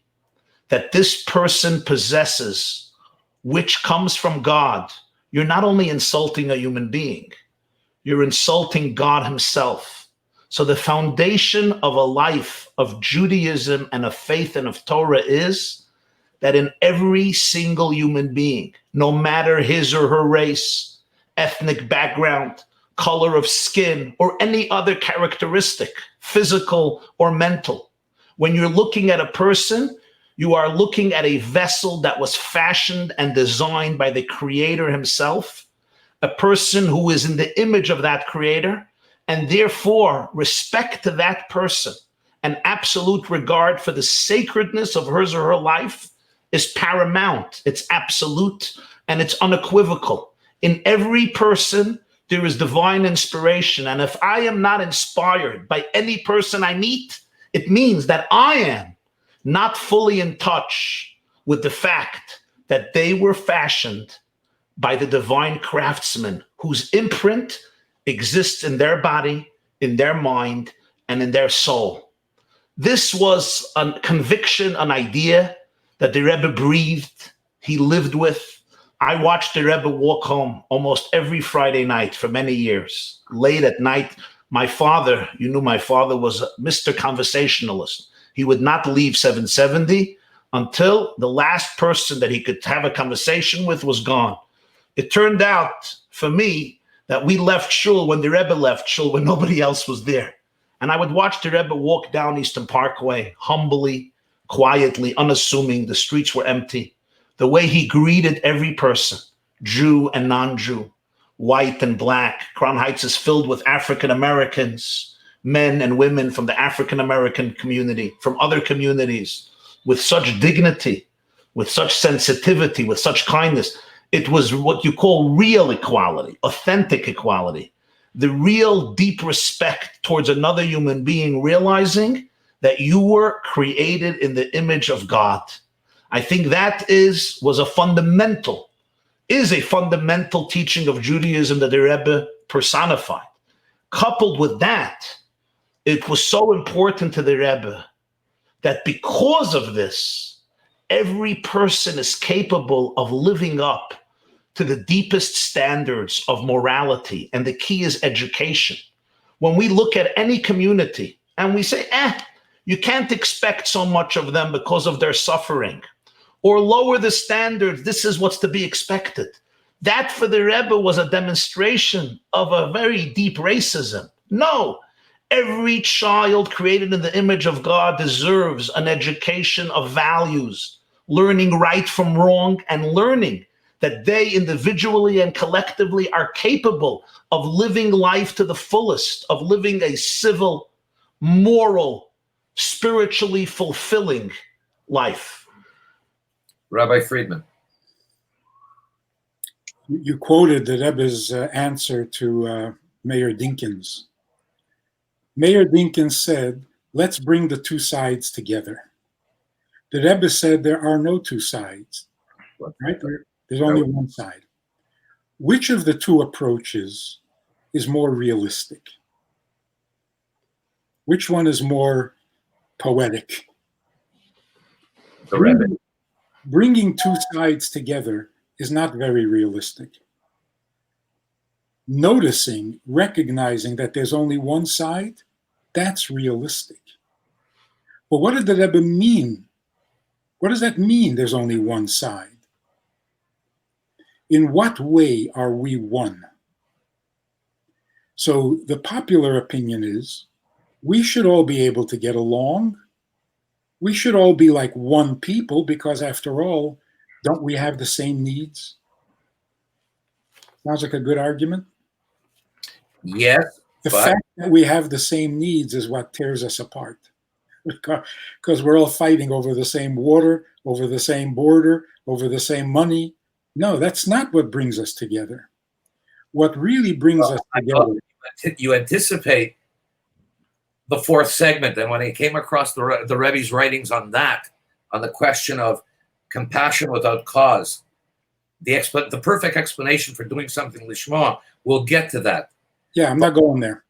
that this person possesses, which comes from God, you're not only insulting a human being, you're insulting God himself. So the foundation of a life of Judaism and of faith and of Torah is that in every single human being, no matter his or her race, ethnic background, color of skin, or any other characteristic, physical or mental, when you're looking at a person, you are looking at a vessel that was fashioned and designed by the Creator himself, a person who is in the image of that Creator, and therefore respect to that person and absolute regard for the sacredness of hers or her life is paramount. It's absolute and it's unequivocal. In every person, there is divine inspiration. And if I am not inspired by any person I meet, it means that I am not fully in touch with the fact that they were fashioned by the divine craftsman whose imprint exists in their body, in their mind, and in their soul. This was a conviction, an idea that the Rebbe breathed, he lived with. I watched the Rebbe walk home almost every Friday night for many years. Late at night, my father, you knew my father was Mr. Conversationalist. He would not leave 770 until the last person that he could have a conversation with was gone. It turned out for me that we left shul when the Rebbe left shul when nobody else was there. And I would watch the Rebbe walk down Eastern Parkway humbly, quietly, unassuming. The streets were empty. The way he greeted every person, Jew and non-Jew, white and black. Crown Heights is filled with African Americans, men and women from the African American community, from other communities, with such dignity, with such sensitivity, with such kindness. It was what you call real equality, authentic equality, the real deep respect towards another human being, realizing that you were created in the image of God. I think that was a fundamental teaching of Judaism that the Rebbe personified. Coupled with that, it was so important to the Rebbe that because of this, every person is capable of living up to the deepest standards of morality, and the key is education. When we look at any community and we say, you can't expect so much of them because of their suffering, or lower the standards, this is what's to be expected. That for the Rebbe was a demonstration of a very deep racism. No, every child created in the image of God deserves an education of values, learning right from wrong, and learning that they individually and collectively are capable of living life to the fullest, of living a civil, moral, spiritually fulfilling life. Rabbi Friedman. You quoted the Rebbe's answer to Mayor Dinkins. Mayor Dinkins said, let's bring the two sides together. The Rebbe said there are no two sides, right? There's only one side. Which of the two approaches is more realistic? Which one is more poetic? The Rebbe. Bringing two sides together is not very realistic. Noticing, recognizing that there's only one side, that's realistic. But what did the Rebbe mean? What does that mean, there's only one side? In what way are we one? So the popular opinion is we should all be able to get along. We should all be like one people because after all, don't we have the same needs? Sounds like a good argument. Yes. The fact that we have the same needs is what tears us apart. Because we're all fighting over the same water, over the same border, over the same money. No, that's not what brings us together. What really brings us together. You anticipate the fourth segment, and when I came across the Rebbe's writings on that, on the question of compassion without cause, the perfect explanation for doing something lishma, we'll get to that. Yeah, I'm not going there.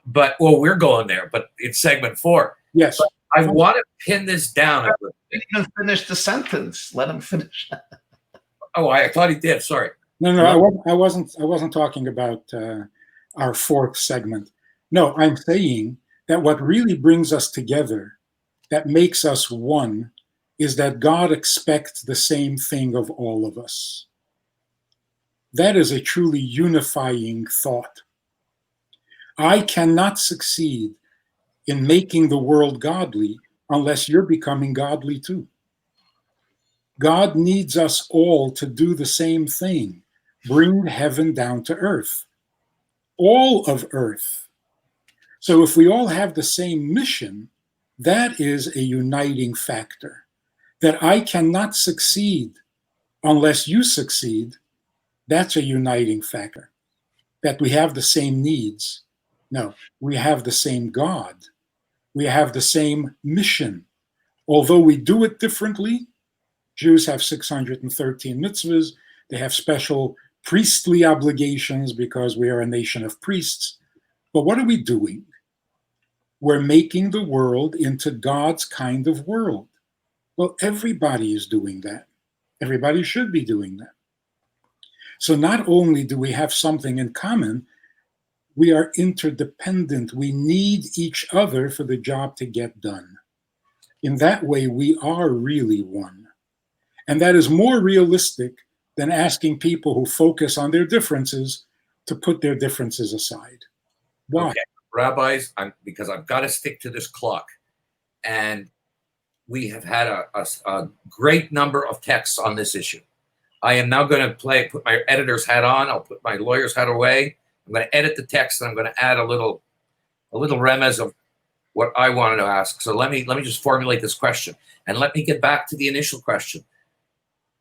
But well, we're going there, but it's segment 4. Yes. I want to pin this down. Didn't even finish the sentence. Let him finish. Oh, I thought he did. Sorry. No, I wasn't talking about our fourth segment. No, I'm saying that what really brings us together, that makes us one, is that God expects the same thing of all of us. That is a truly unifying thought. I cannot succeed in making the world godly unless you're becoming godly too. God needs us all to do the same thing, bring heaven down to earth, all of earth. So if we all have the same mission, that is a uniting factor. That I cannot succeed unless you succeed, that's a uniting factor. That we have the same needs. No, we have the same God. We have the same mission. Although we do it differently, Jews have 613 mitzvahs. They have special priestly obligations because we are a nation of priests. But what are we doing? We're making the world into God's kind of world. Well, everybody is doing that. Everybody should be doing that. So not only do we have something in common, we are interdependent. We need each other for the job to get done. In that way, we are really one. And that is more realistic than asking people who focus on their differences to put their differences aside. Why? Okay. Rabbis, because I've got to stick to this clock. And we have had a great number of texts on this issue. I am now going to put my editor's hat on. I'll put my lawyer's hat away. I'm going to edit the text, and I'm going to add a little remez of what I wanted to ask. So let me just formulate this question, and let me get back to the initial question,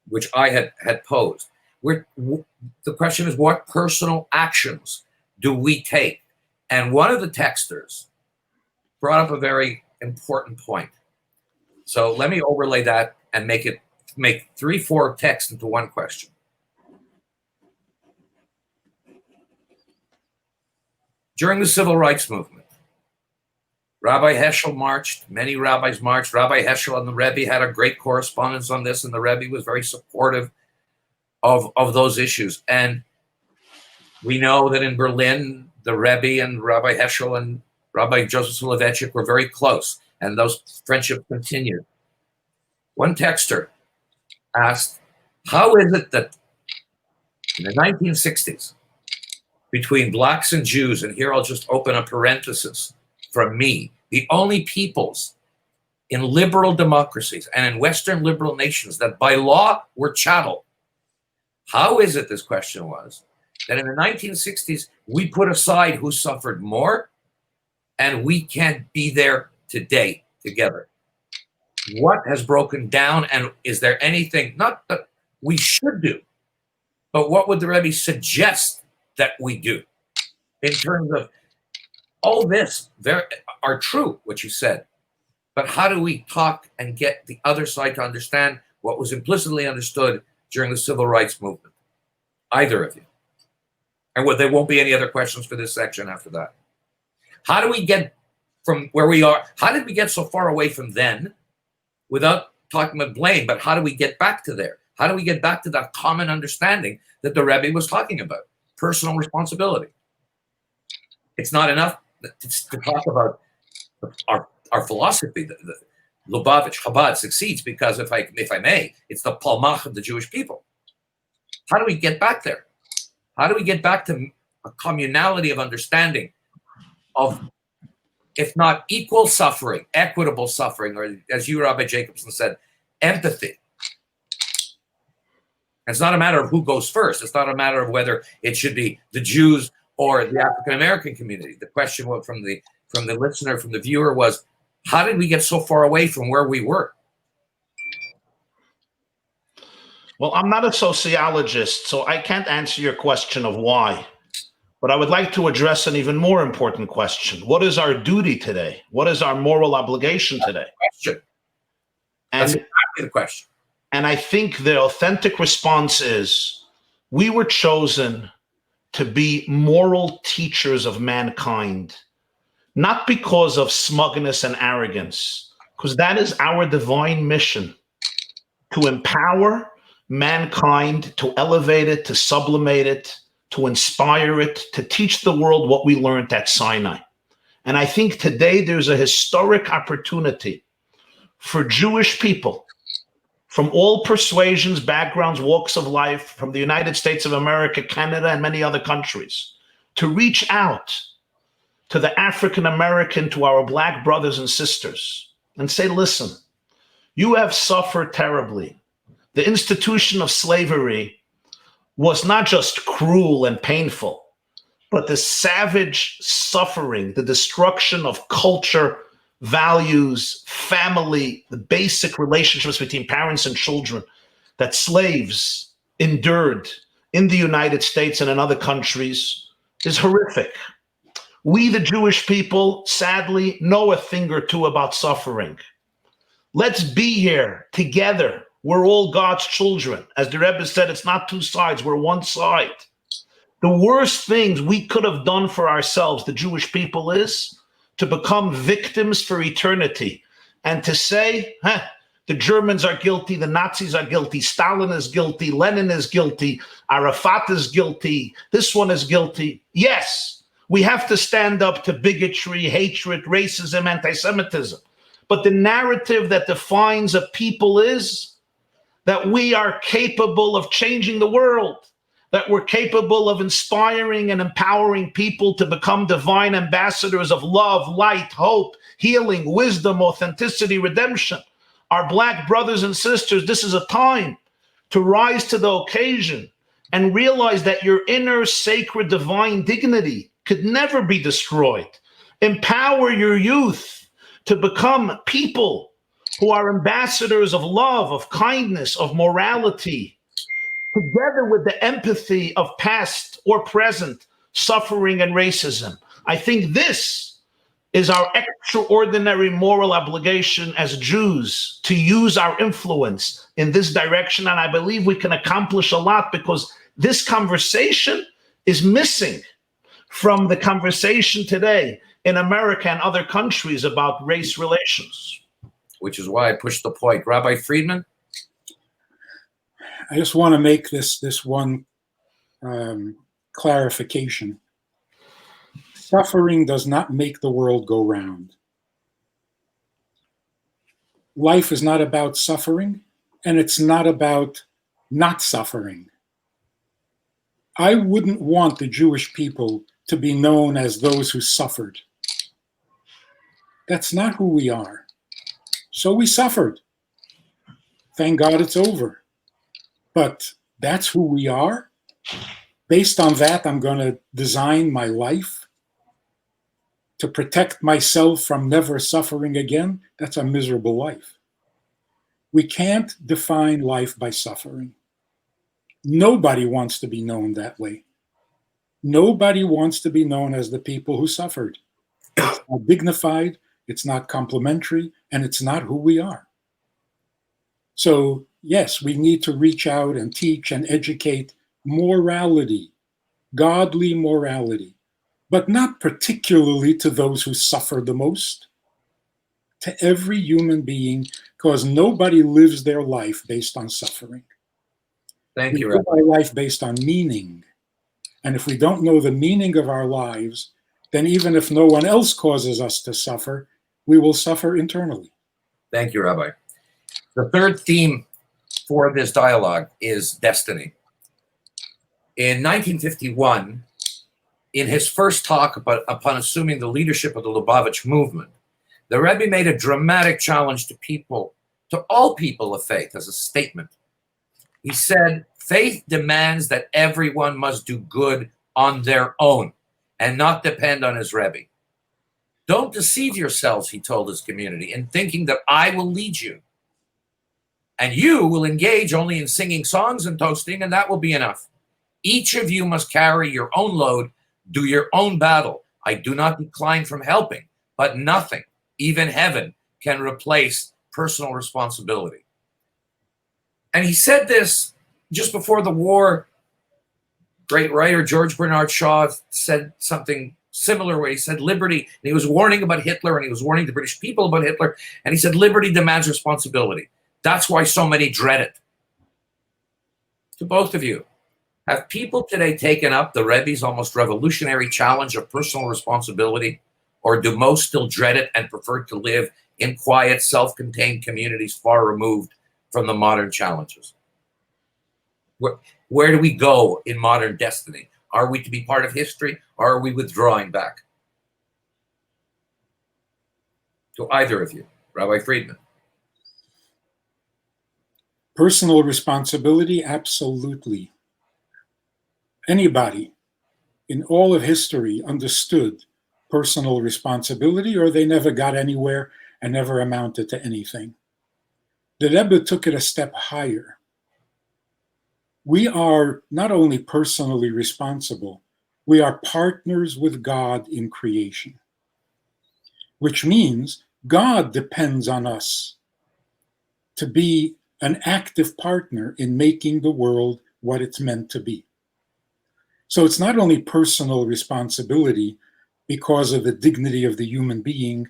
which I had posed. The question is, what personal actions do we take? And one of the texters brought up a very important point. So let me overlay that and make 3-4 texts into one question. During the civil rights movement, Rabbi Heschel marched, many rabbis marched. Rabbi Heschel and the Rebbe had a great correspondence on this, and the Rebbe was very supportive of those issues. And we know that in Berlin, the Rebbe and Rabbi Heschel and Rabbi Joseph Soloveitchik were very close, and those friendships continued. One texter asked, how is it that in the 1960s, between blacks and Jews, and here I'll just open a parenthesis from me, the only peoples in liberal democracies and in Western liberal nations that by law were chattel, how is it, this question was, that in the 1960s, we put aside who suffered more, and we can't be there today together? What has broken down, and is there anything, not that we should do, but what would the Rebbe suggest that we do in terms of all this are true, what you said, but how do we talk and get the other side to understand what was implicitly understood during the civil rights movement? Either of you. And there won't be any other questions for this section after that. How do we get from where we are? How did we get so far away from then without talking about blame? But how do we get back to there? How do we get back to that common understanding that the Rebbe was talking about? Personal responsibility. It's not enough to talk about our philosophy. The Lubavitch Chabad succeeds because, if I may, it's the palmach of the Jewish people. How do we get back there? How do we get back to a communality of understanding of, if not equal suffering, equitable suffering, or as you, Rabbi Jacobson, said, empathy? It's not a matter of who goes first. It's not a matter of whether it should be the Jews or the African American community. The question from the listener, from the viewer, was, how did we get so far away from where we were? Well, I'm not a sociologist, so I can't answer your question of why. But I would like to address an even more important question. What is our duty today? What is our moral obligation today? That's exactly the question. And I think the authentic response is, we were chosen to be moral teachers of mankind, not because of smugness and arrogance, because that is our divine mission, to empower mankind, to elevate it, to sublimate it, to inspire it, to teach the world what we learned at Sinai. And I think today there's a historic opportunity for Jewish people from all persuasions, backgrounds, walks of life, from the United States of America, Canada, and many other countries, to reach out to the African American, to our Black brothers and sisters, and say, listen, you have suffered terribly. The institution of slavery was not just cruel and painful, but the savage suffering, the destruction of culture, values, family, the basic relationships between parents and children that slaves endured in the United States and in other countries is horrific. We, the Jewish people, sadly, know a thing or two about suffering. Let's be here together. We're all God's children. As the Rebbe said, it's not two sides, we're one side. The worst things we could have done for ourselves, the Jewish people, is to become victims for eternity and to say, the Germans are guilty, the Nazis are guilty, Stalin is guilty, Lenin is guilty, Arafat is guilty, this one is guilty. Yes, we have to stand up to bigotry, hatred, racism, anti-Semitism. But the narrative that defines a people is that we are capable of changing the world, that we're capable of inspiring and empowering people to become divine ambassadors of love, light, hope, healing, wisdom, authenticity, redemption. Our Black brothers and sisters, this is a time to rise to the occasion and realize that your inner sacred divine dignity could never be destroyed. Empower your youth to become people who are ambassadors of love, of kindness, of morality, together with the empathy of past or present suffering and racism. I think this is our extraordinary moral obligation as Jews, to use our influence in this direction. And I believe we can accomplish a lot, because this conversation is missing from the conversation today in America and other countries about race relations. Which is why I pushed the point. Rabbi Friedman? I just want to make this one clarification. Suffering does not make the world go round. Life is not about suffering, and it's not about not suffering. I wouldn't want the Jewish people to be known as those who suffered. That's not who we are. So we suffered. Thank God it's over. But that's who we are. Based on that, I'm going to design my life to protect myself from never suffering again. That's a miserable life. We can't define life by suffering. Nobody wants to be known that way. Nobody wants to be known as the people who suffered. It's not dignified, it's not complimentary, and it's not who we are. So, yes, we need to reach out and teach and educate morality, godly morality, but not particularly to those who suffer the most, to every human being, because nobody lives their life based on suffering. Thank you, We live our life based on meaning. And if we don't know the meaning of our lives, then even if no one else causes us to suffer, we will suffer internally. Thank you, Rabbi. The third theme for this dialogue is destiny. In 1951, in his first talk upon assuming the leadership of the Lubavitch movement, the Rebbe made a dramatic challenge to people, to all people of faith, as a statement. He said, faith demands that everyone must do good on their own and not depend on his Rebbe. Don't deceive yourselves, he told his community, in thinking that I will lead you. And you will engage only in singing songs and toasting, and that will be enough. Each of you must carry your own load, do your own battle. I do not decline from helping, but nothing, even heaven, can replace personal responsibility. And he said this just before the war. Great writer George Bernard Shaw said something similar where he said liberty, and he was warning about Hitler, and he was warning the British people about Hitler, and he said liberty demands responsibility. That's why so many dread it. To both of you, have people today taken up the Rebbe's almost revolutionary challenge of personal responsibility, or do most still dread it and prefer to live in quiet, self-contained communities far removed from the modern challenges? Where do we go in modern destiny? Are we to be part of history, or are we withdrawing back? To either of you, Rabbi Friedman. Personal responsibility, absolutely. Anybody in all of history understood personal responsibility, or they never got anywhere and never amounted to anything. The Rebbe took it a step higher. We are not only personally responsible, we are partners with God in creation, which means God depends on us to be an active partner in making the world what it's meant to be. So it's not only personal responsibility because of the dignity of the human being,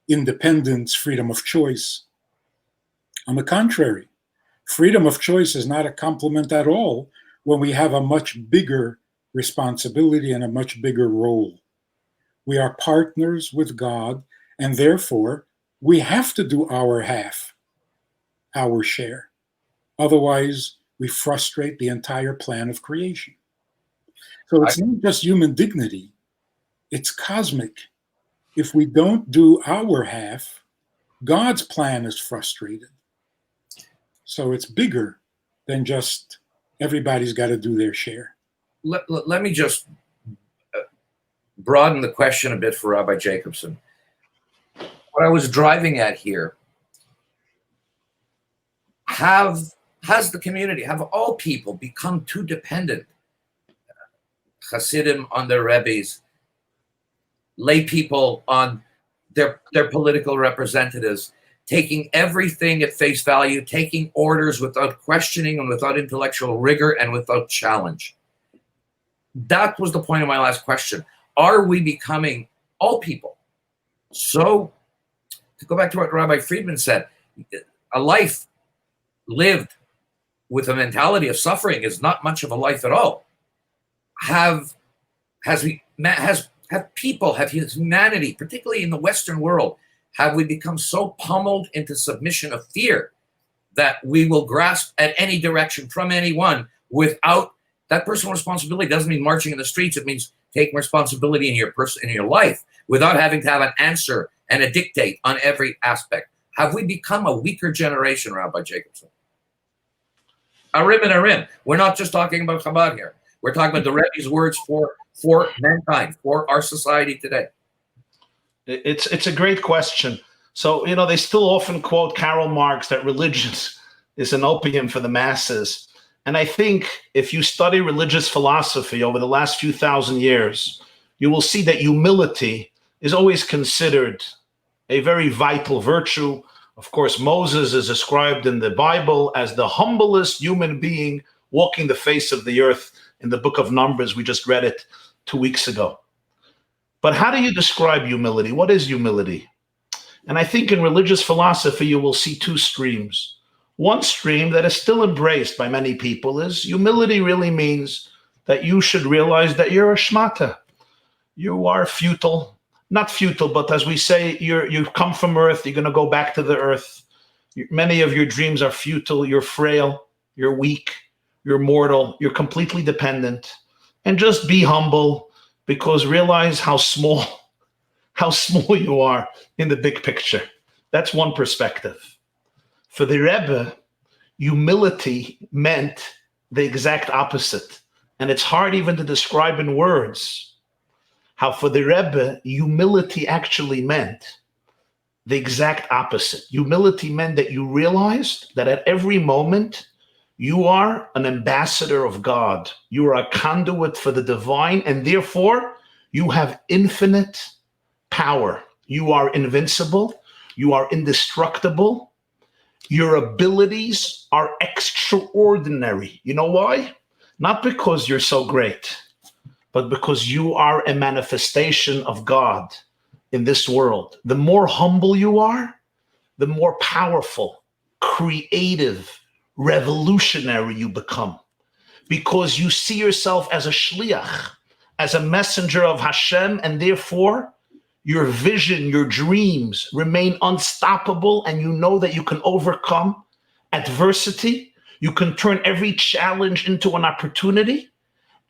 independence, freedom of choice. On the contrary, freedom of choice is not a compliment at all when we have a much bigger responsibility and a much bigger role. We are partners with God, and therefore we have to do our half, our share. Otherwise, we frustrate the entire plan of creation. So it's not just human dignity, it's cosmic. If we don't do our half, God's plan is frustrated. So it's bigger than just everybody's got to do their share. Let me just broaden the question a bit for Rabbi Jacobson. What I was driving at here, has the community, have all people become too dependent? Hasidim on their Rebbes, lay people on their political representatives, taking everything at face value, taking orders without questioning and without intellectual rigor and without challenge. That was the point of my last question. Are we becoming, all people? So, to go back to what Rabbi Friedman said, a life lived with a mentality of suffering is not much of a life at all. Have humanity, particularly in the Western world, have we become so pummeled into submission of fear that we will grasp at any direction from anyone without that personal responsibility? Doesn't mean marching in the streets. It means taking responsibility in your life without having to have an answer and a dictate on every aspect. Have we become a weaker generation, Rabbi Jacobson? Arim and Arim. We're not just talking about Chabad here. We're talking about the Rebbe's words for mankind, for our society today. It's a great question. So, they still often quote Karl Marx that religion is an opium for the masses. And I think if you study religious philosophy over the last few thousand years, you will see that humility is always considered a very vital virtue. Of course, Moses is described in the Bible as the humblest human being walking the face of the earth in the book of Numbers. We just read it 2 weeks ago. But how do you describe humility? What is humility? And I think in religious philosophy, you will see two streams. One stream that is still embraced by many people is humility really means that you should realize that you're a shmata. You are futile. Not futile, but as we say, you've come from earth, you're going to go back to the earth. Many of your dreams are futile, you're frail, you're weak, you're mortal, you're completely dependent. And just be humble, because realize how small you are in the big picture. That's one perspective. For the Rebbe, humility meant the exact opposite. And it's hard even to describe in words how for the Rebbe, humility actually meant the exact opposite. Humility meant that you realized that at every moment, you are an ambassador of God. You are a conduit for the divine, and therefore you have infinite power. You are invincible. You are indestructible. Your abilities are extraordinary. You know why? Not because you're so great, but because you are a manifestation of God in this world. The more humble you are, the more powerful, creative, revolutionary you become, because you see yourself as a shliach, as a messenger of Hashem, and therefore your vision, your dreams remain unstoppable, and you know that you can overcome adversity. You can turn every challenge into an opportunity,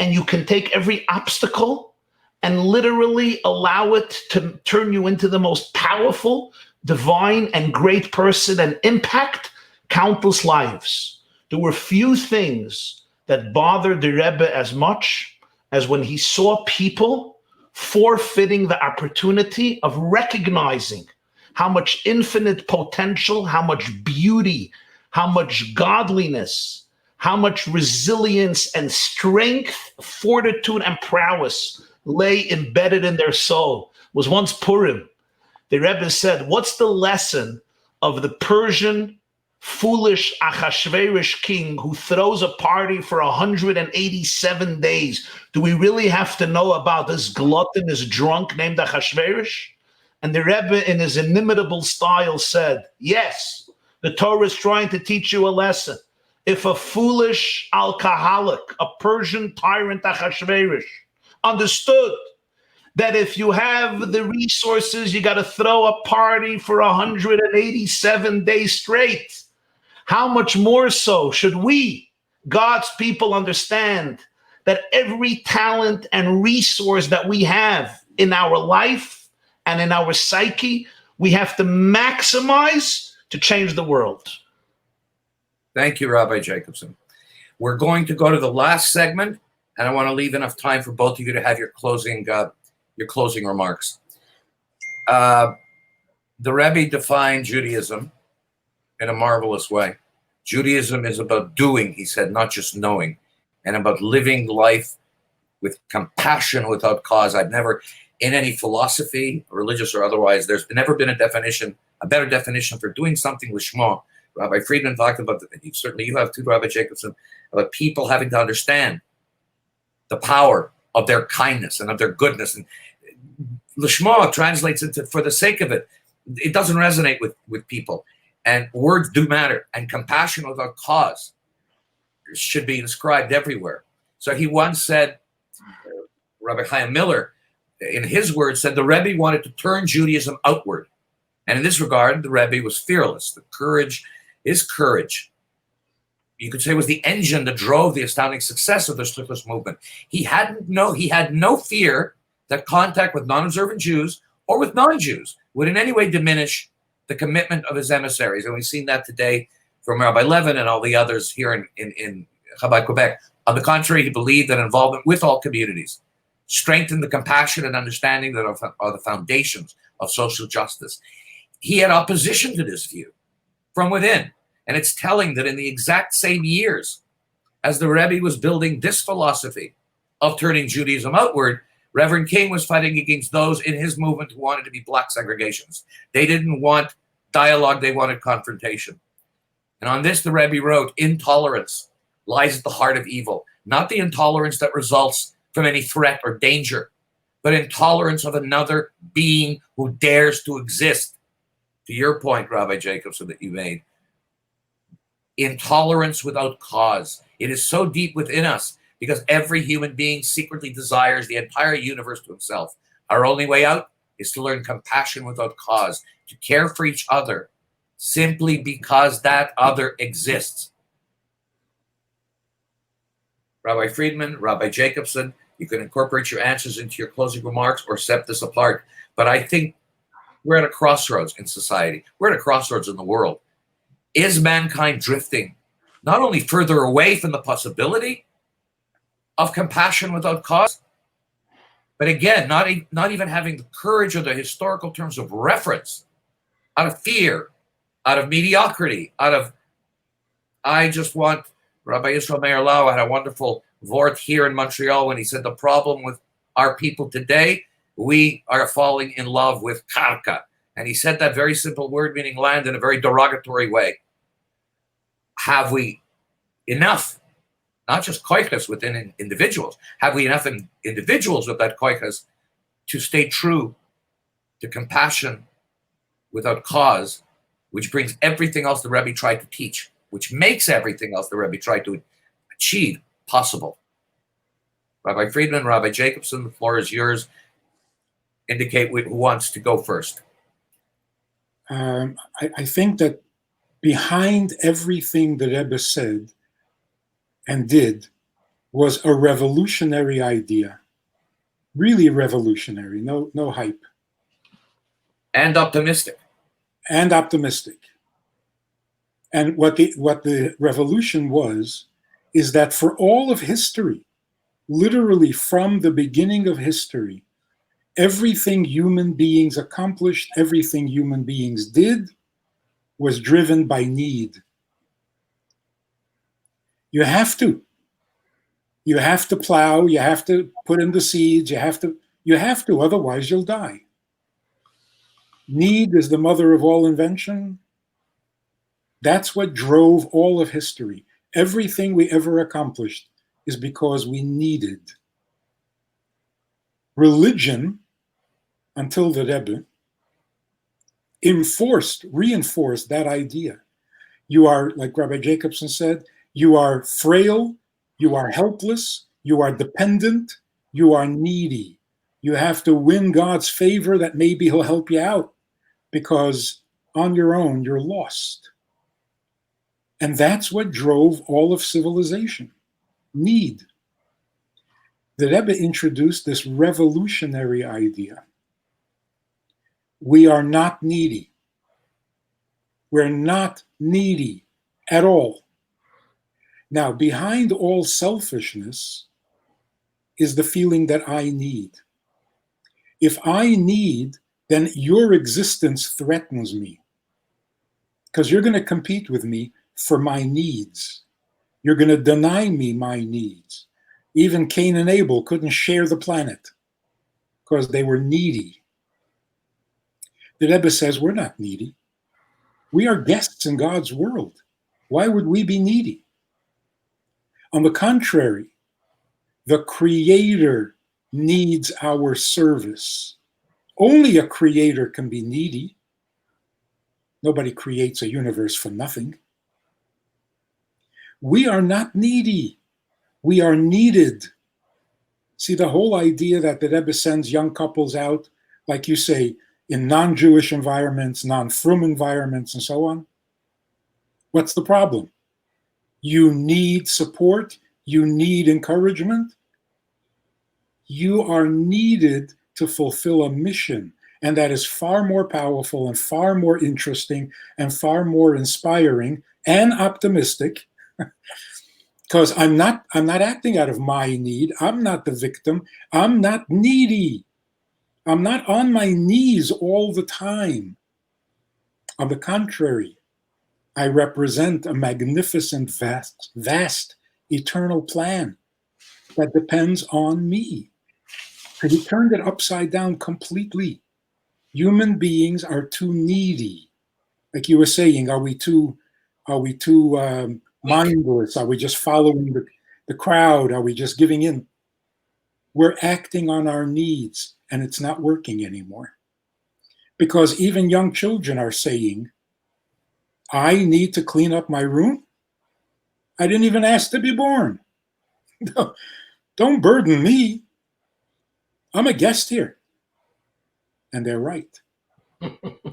and you can take every obstacle and literally allow it to turn you into the most powerful, divine, and great person and impact countless lives. There were few things that bothered the Rebbe as much as when he saw people forfeiting the opportunity of recognizing how much infinite potential, how much beauty, how much godliness, how much resilience and strength, fortitude and prowess lay embedded in their soul. It was once Purim. The Rebbe said, what's the lesson of the Persian foolish Achashverosh king who throws a party for 187 days? Do we really have to know about this glutton, this drunk named Achashverosh? And the Rebbe, in his inimitable style, said, yes, the Torah is trying to teach you a lesson. If a foolish alcoholic, a Persian tyrant Achashverosh, understood that if you have the resources, you got to throw a party for 187 days straight, how much more so should we, God's people, understand that every talent and resource that we have in our life and in our psyche, we have to maximize to change the world. Thank you, Rabbi Jacobson. We're going to go to the last segment, and I want to leave enough time for both of you to have your closing remarks. The Rebbe defined Judaism in a marvelous way. Judaism is about doing, he said, not just knowing, and about living life with compassion without cause. I've never, in any philosophy, religious or otherwise, there's never been a better definition for doing something lishma. Rabbi Friedman talked about, certainly you have too, Rabbi Jacobson, about people having to understand the power of their kindness and of their goodness. And lishma translates into for the sake of it. It doesn't resonate with people. And words do matter. And compassion without cause should be inscribed everywhere. So he once said, Rabbi Chaim Miller, in his words, said the Rebbe wanted to turn Judaism outward. And in this regard, the Rebbe was fearless. His courage, you could say, was the engine that drove the astounding success of the Shlichus movement. He had no fear that contact with non-observant Jews or with non-Jews would in any way diminish the commitment of his emissaries. And we've seen that today from Rabbi Levin and all the others here in Chabad, Quebec. On the contrary, he believed that involvement with all communities strengthened the compassion and understanding that are the foundations of social justice. He had opposition to this view from within. And it's telling that in the exact same years as the Rebbe was building this philosophy of turning Judaism outward, Reverend King was fighting against those in his movement who wanted to be black segregationists. They didn't want dialogue, they wanted confrontation. And on this, the Rebbe wrote, intolerance lies at the heart of evil, not the intolerance that results from any threat or danger, but intolerance of another being who dares to exist. To your point, Rabbi Jacobson, that you made, intolerance without cause. It is so deep within us because every human being secretly desires the entire universe to himself. Our only way out is to learn compassion without cause, to care for each other simply because that other exists. Rabbi Friedman, Rabbi Jacobson, you can incorporate your answers into your closing remarks or set this apart. But I think we're at a crossroads in society. We're at a crossroads in the world. Is mankind drifting not only further away from the possibility of compassion without cause, but again, not even having the courage or the historical terms of reference, out of fear, out of mediocrity, I just want, Rabbi Yisrael Meir Lau had a wonderful vort here in Montreal when he said the problem with our people today, we are falling in love with karka. And he said that very simple word meaning land in a very derogatory way. Have we enough not just koiches within individuals. Have we enough individuals with that koiches to stay true to compassion without cause, which brings everything else the Rebbe tried to teach, which makes everything else the Rebbe tried to achieve possible? Rabbi Friedman, Rabbi Jacobson, the floor is yours. Indicate who wants to go first. I think that behind everything the Rebbe said and did was a revolutionary idea, really revolutionary, no hype. And optimistic. And optimistic. And what the revolution was is that for all of history, literally from the beginning of history, everything human beings accomplished, everything human beings did, was driven by need. You have to plow, you have to put in the seeds, you have to, otherwise you'll die. Need is the mother of all invention. That's what drove all of history. Everything we ever accomplished is because we needed. Religion, until the Rebbe, reinforced that idea. You are, like Rabbi Jacobson said, you are frail, you are helpless, you are dependent, you are needy. You have to win God's favor that maybe he'll help you out, because on your own, you're lost. And that's what drove all of civilization, need. The Rebbe introduced this revolutionary idea. We are not needy. We're not needy at all. Now, behind all selfishness is the feeling that I need. If I need, then your existence threatens me, because you're going to compete with me for my needs. You're going to deny me my needs. Even Cain and Abel couldn't share the planet because they were needy. The Rebbe says we're not needy. We are guests in God's world. Why would we be needy? On the contrary, the Creator needs our service. Only a creator can be needy. Nobody creates a universe for nothing. We are not needy. We are needed. See, the whole idea that the Rebbe sends young couples out, like you say, in non-Jewish environments, non-frum environments, and so on. What's the problem? You need support. You need encouragement. You are needed to fulfill a mission, and that is far more powerful and far more interesting and far more inspiring and optimistic, because I'm not acting out of my need. I'm not the victim. I'm not needy. I'm not on my knees all the time. On the contrary, I represent a magnificent, vast, eternal plan that depends on me. And he turned it upside down completely. Human beings are too needy. Like you were saying, are we too mindless? Are we just following the crowd? Are we just giving in? We're acting on our needs, and it's not working anymore. Because even young children are saying, I need to clean up my room? I didn't even ask to be born. Don't burden me. I'm a guest here. And they're right.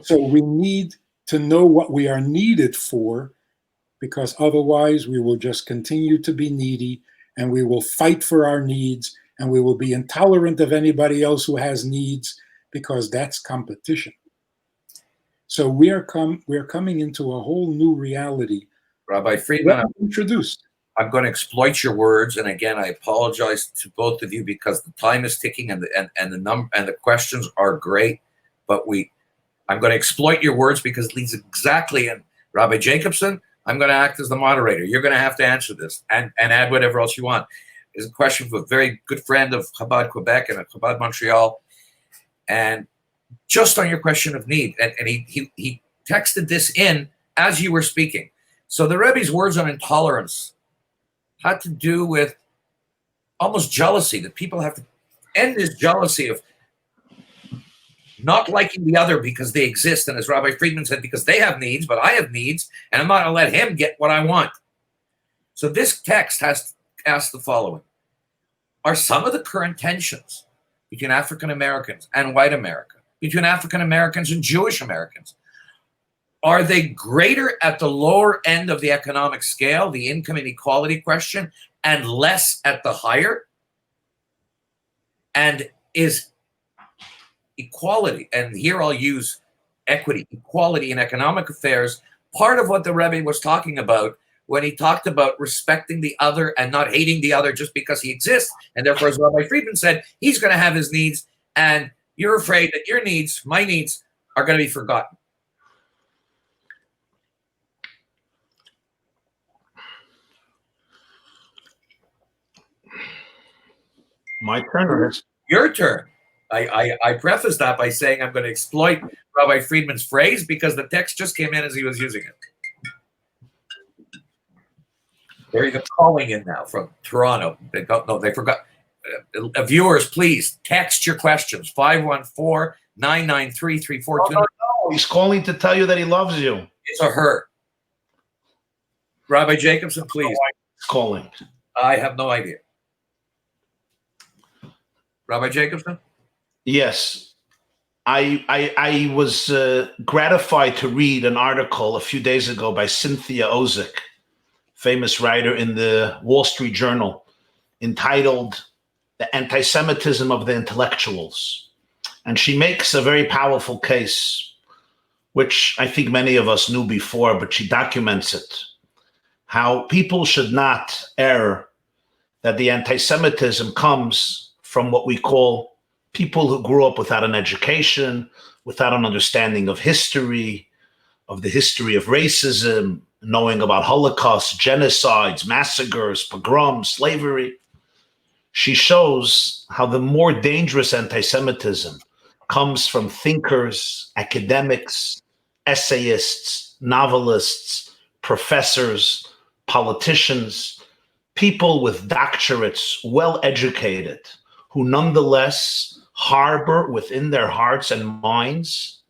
So we need to know what we are needed for, because otherwise we will just continue to be needy, and we will fight for our needs, and we will be intolerant of anybody else who has needs, because that's competition. So we are coming into a whole new reality. Rabbi Friedman, introduced. I'm going to exploit your words, and again, I apologize to both of you because the time is ticking, and the questions are great, but I'm going to exploit your words because it leads exactly. And Rabbi Jacobson, I'm going to act as the moderator. You're going to have to answer this and add whatever else you want. It's a question from a very good friend of Chabad Quebec and Chabad Montreal, and just on your question of need, and he texted this in as you were speaking. So the Rebbe's words on intolerance had to do with almost jealousy, that people have to end this jealousy of not liking the other because they exist. And as Rabbi Friedman said, because they have needs, but I have needs, and I'm not going to let him get what I want. So this text has asked the following. Are some of the current tensions between African Americans and white America, between African Americans and Jewish Americans, are they greater at the lower end of the economic scale, the income inequality question, and less at the higher? And is equality, and here I'll use equity, equality in economic affairs, part of what the Rebbe was talking about when he talked about respecting the other and not hating the other just because he exists. And therefore, as Rabbi Friedman said, he's going to have his needs, and you're afraid that your needs, my needs, are going to be forgotten. My turn, or his? Your turn. I preface that by saying I'm going to exploit Rabbi Friedman's phrase because the text just came in as he was using it. They're even calling in now from Toronto. They forgot. Viewers, please text your questions. 514-993-3429. No, he's calling to tell you that he loves you. It's a her. Rabbi Jacobson, please. He's calling. I have no idea. Rabbi Jacobson? Yes. I was gratified to read an article a few days ago by Cynthia Ozick, famous writer in the Wall Street Journal, entitled The Anti-Semitism of the Intellectuals. And she makes a very powerful case, which I think many of us knew before, but she documents it, how people should not err that the anti-Semitism comes from what we call people who grew up without an education, without an understanding of history, of the history of racism, knowing about Holocaust, genocides, massacres, pogroms, slavery. She shows how the more dangerous anti-Semitism comes from thinkers, academics, essayists, novelists, professors, politicians, people with doctorates, well-educated, who nonetheless harbor within their hearts and minds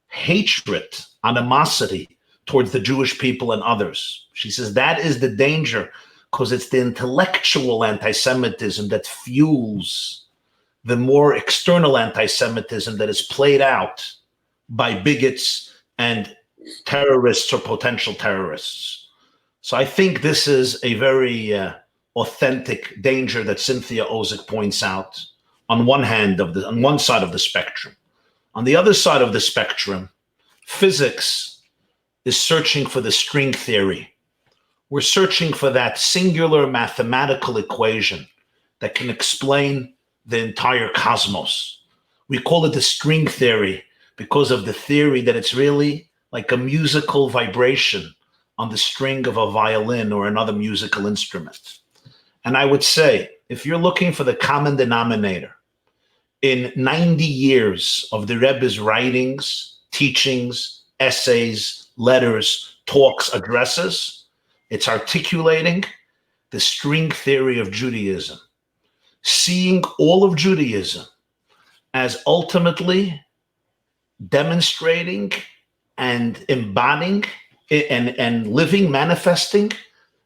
hatred, animosity towards the Jewish people and others. She says that is the danger, because it's the intellectual anti-Semitism that fuels the more external anti-Semitism that is played out by bigots and terrorists or potential terrorists. So I think this is a very authentic danger that Cynthia Ozick points out on one side of the spectrum. On the other side of the spectrum, physics is searching for the string theory. We're searching for that singular mathematical equation that can explain the entire cosmos. We call it the string theory because of the theory that it's really like a musical vibration on the string of a violin or another musical instrument. And I would say, if you're looking for the common denominator in 90 years of the Rebbe's writings, teachings, essays, letters, talks, addresses, it's articulating the string theory of Judaism, seeing all of Judaism as ultimately demonstrating and embodying and living, manifesting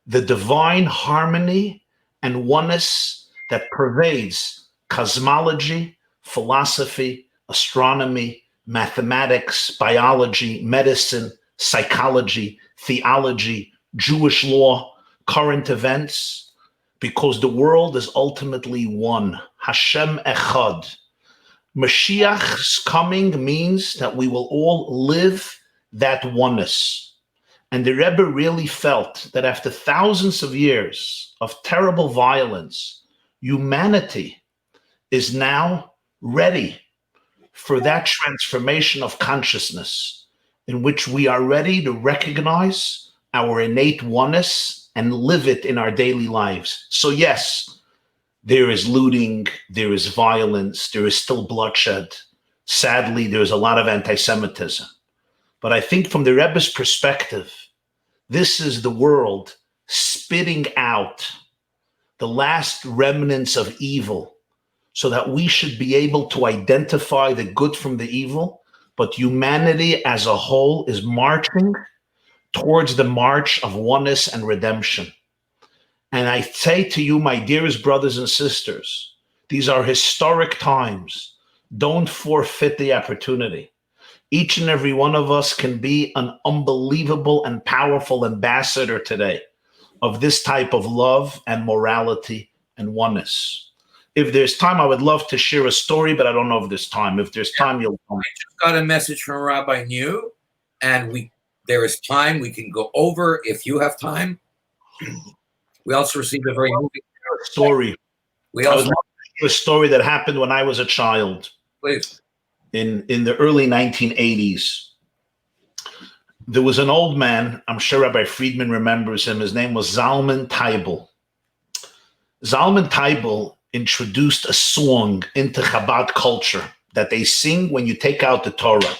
the divine harmony and oneness that pervades cosmology, philosophy, astronomy, mathematics, biology, medicine, psychology, theology, Jewish law, current events, because the world is ultimately one. Hashem Echad. Mashiach's coming means that we will all live that oneness. And the Rebbe really felt that after thousands of years of terrible violence, humanity is now ready for that transformation of consciousness in which we are ready to recognize our innate oneness and live it in our daily lives. So yes, there is looting, there is violence, there is still bloodshed. Sadly, there's a lot of anti-Semitism. But I think from the Rebbe's perspective, this is the world spitting out the last remnants of evil so that we should be able to identify the good from the evil, but humanity as a whole is marching towards the march of oneness and redemption. And I say to you, my dearest brothers and sisters, these are historic times. Don't forfeit the opportunity. Each and every one of us can be an unbelievable and powerful ambassador today of this type of love and morality and oneness. If there's time, I would love to share a story, but I don't know if there's time. If there's time, you'll tell me. I just got a message from Rabbi New, and there is time. We can go over if you have time. We also received a very moving story. We I also would love to share a story that happened when I was a child. Please. In the early 1980s. There was an old man, I'm sure Rabbi Friedman remembers him. His name was Zalman Teibel. Zalman Teibel introduced a song into Chabad culture that they sing when you take out the Torah.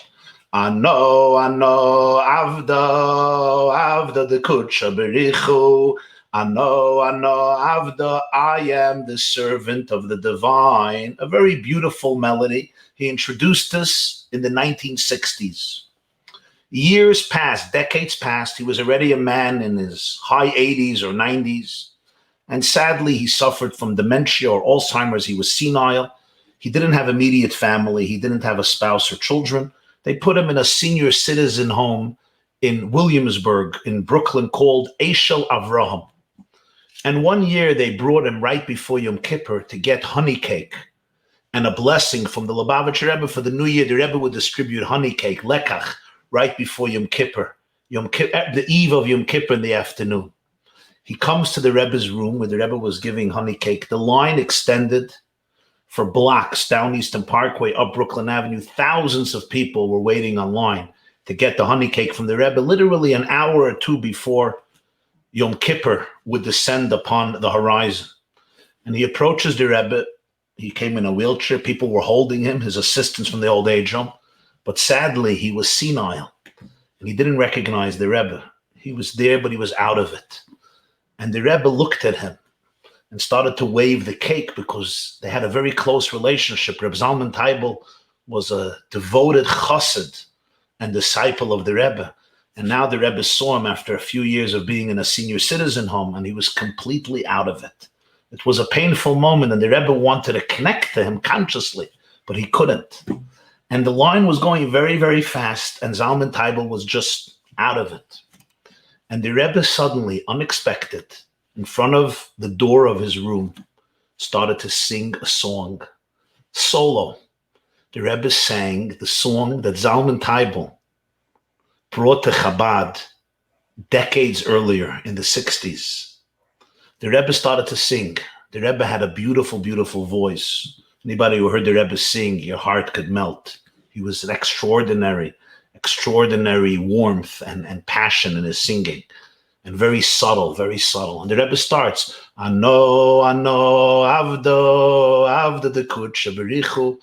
Ano, avda the kutsha berichu. Ano, avda, I am the servant of the divine. A very beautiful melody. He introduced us in the 1960s. Years passed, decades passed. He was already a man in his high 80s or 90s. And sadly, he suffered from dementia or Alzheimer's. He was senile. He didn't have immediate family. He didn't have a spouse or children. They put him in a senior citizen home in Williamsburg in Brooklyn called Eshel Avraham. And one year they brought him right before Yom Kippur to get honey cake and a blessing from the Lubavitcher Rebbe. For the new year, the Rebbe would distribute honey cake, lekach, right before Yom Kippur, the eve of Yom Kippur in the afternoon. He comes to the Rebbe's room where the Rebbe was giving honey cake. The line extended for blocks down Eastern Parkway, up Brooklyn Avenue. Thousands of people were waiting online to get the honey cake from the Rebbe, literally an hour or two before Yom Kippur would descend upon the horizon. And he approaches the Rebbe. He came in a wheelchair. People were holding him, his assistants from the old age home. But sadly, he was senile, and he didn't recognize the Rebbe. He was there, but he was out of it. And the Rebbe looked at him and started to wave the cake because they had a very close relationship. Reb Zalman Teibel was a devoted chassid and disciple of the Rebbe. And now the Rebbe saw him after a few years of being in a senior citizen home, and he was completely out of it. It was a painful moment, and the Rebbe wanted to connect to him consciously, but he couldn't. And the line was going very, very fast, and Zalman Teibel was just out of it. And the Rebbe suddenly, unexpected, in front of the door of his room, started to sing a song, solo. The Rebbe sang the song that Zalman Teibel brought to Chabad decades earlier in the 60s. The Rebbe started to sing. The Rebbe had a beautiful, beautiful voice. Anybody who heard the Rebbe sing, your heart could melt. He was an extraordinary warmth and passion in his singing, and very subtle, very subtle. And the Rebbe starts, Ano, avda the kutsha berichu.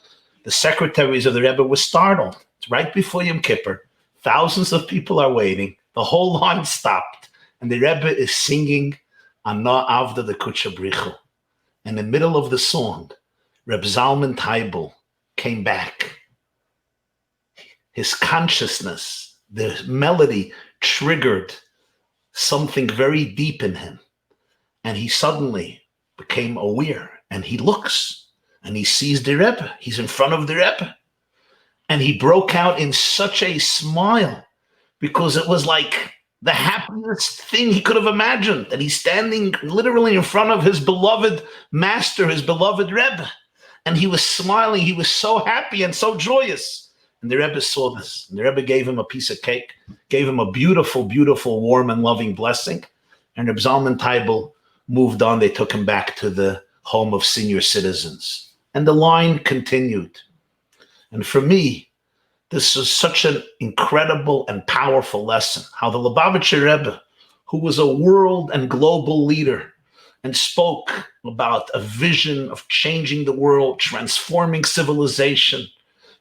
The secretaries of the Rebbe were startled. It's right before Yom Kippur. Thousands of people are waiting. The whole line stopped. And the Rebbe is singing, Ano, avda the kutsha berichu. In the middle of the song, Reb Zalman Teibel came back. His consciousness, the melody triggered something very deep in him. And he suddenly became aware. And he looks and he sees the Rebbe. He's in front of the Rebbe. And he broke out in such a smile because it was like the happiest thing he could have imagined. That he's standing literally in front of his beloved master, his beloved Rebbe. And he was smiling. He was so happy and so joyous. And the Rebbe saw this. And the Rebbe gave him a piece of cake, gave him a beautiful, beautiful, warm and loving blessing. And Reb Zalman Teibel moved on. They took him back to the home of senior citizens. And the line continued. And for me, this is such an incredible and powerful lesson. How the Lubavitcher Rebbe, who was a world and global leader and spoke about a vision of changing the world, transforming civilization,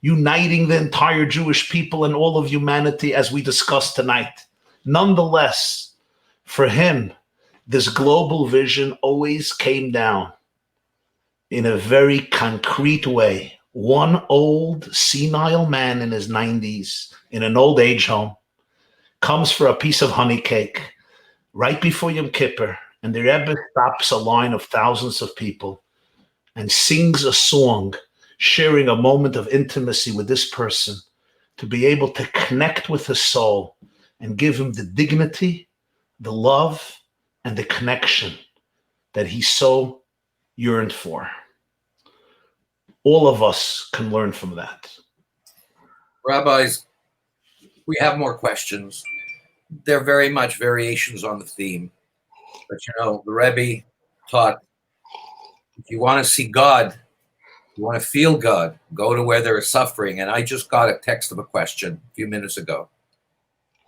uniting the entire Jewish people and all of humanity as we discussed tonight. Nonetheless, for him, this global vision always came down in a very concrete way. One old senile man in his 90s in an old age home comes for a piece of honey cake right before Yom Kippur, and the Rebbe stops a line of thousands of people and sings a song, sharing a moment of intimacy with this person to be able to connect with his soul and give him the dignity, the love, and the connection that he so yearned for. All of us can learn from that. Rabbis, we have more questions. They're very much variations on the theme. But you know, the Rebbe taught, if you want to see God, you want to feel God, go to where there is suffering. And I just got a text of a question a few minutes ago.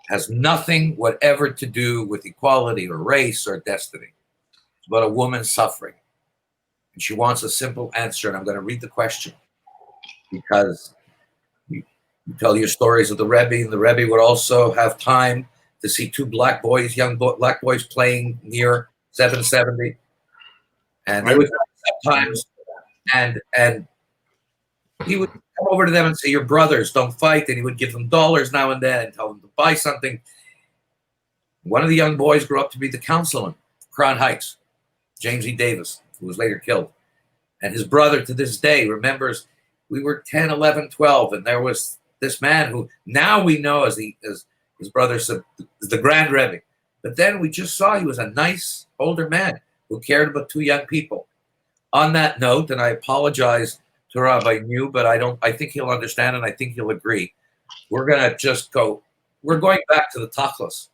Has nothing whatever to do with equality or race or destiny. It's about a woman suffering. And she wants a simple answer. And I'm going to read the question because you tell your stories of the Rebbe, and the Rebbe would also have time to see two black boys, black boys playing near 770. And they would sometimes, and he would come over to them and say, your brothers, don't fight. And he would give them dollars now and then and tell them to buy something. One of the young boys grew up to be the councilman, Crown Heights, James E. Davis, who was later killed. And his brother to this day remembers we were 10, 11, 12, and there was this man who now we know as his brother said, the Grand Rebbe. But then we just saw he was a nice older man who cared about two young people. On that note, and I apologize to Rabbi New, but I think he'll understand and I think he'll agree. We're going to just go, we're going back to the tachlis.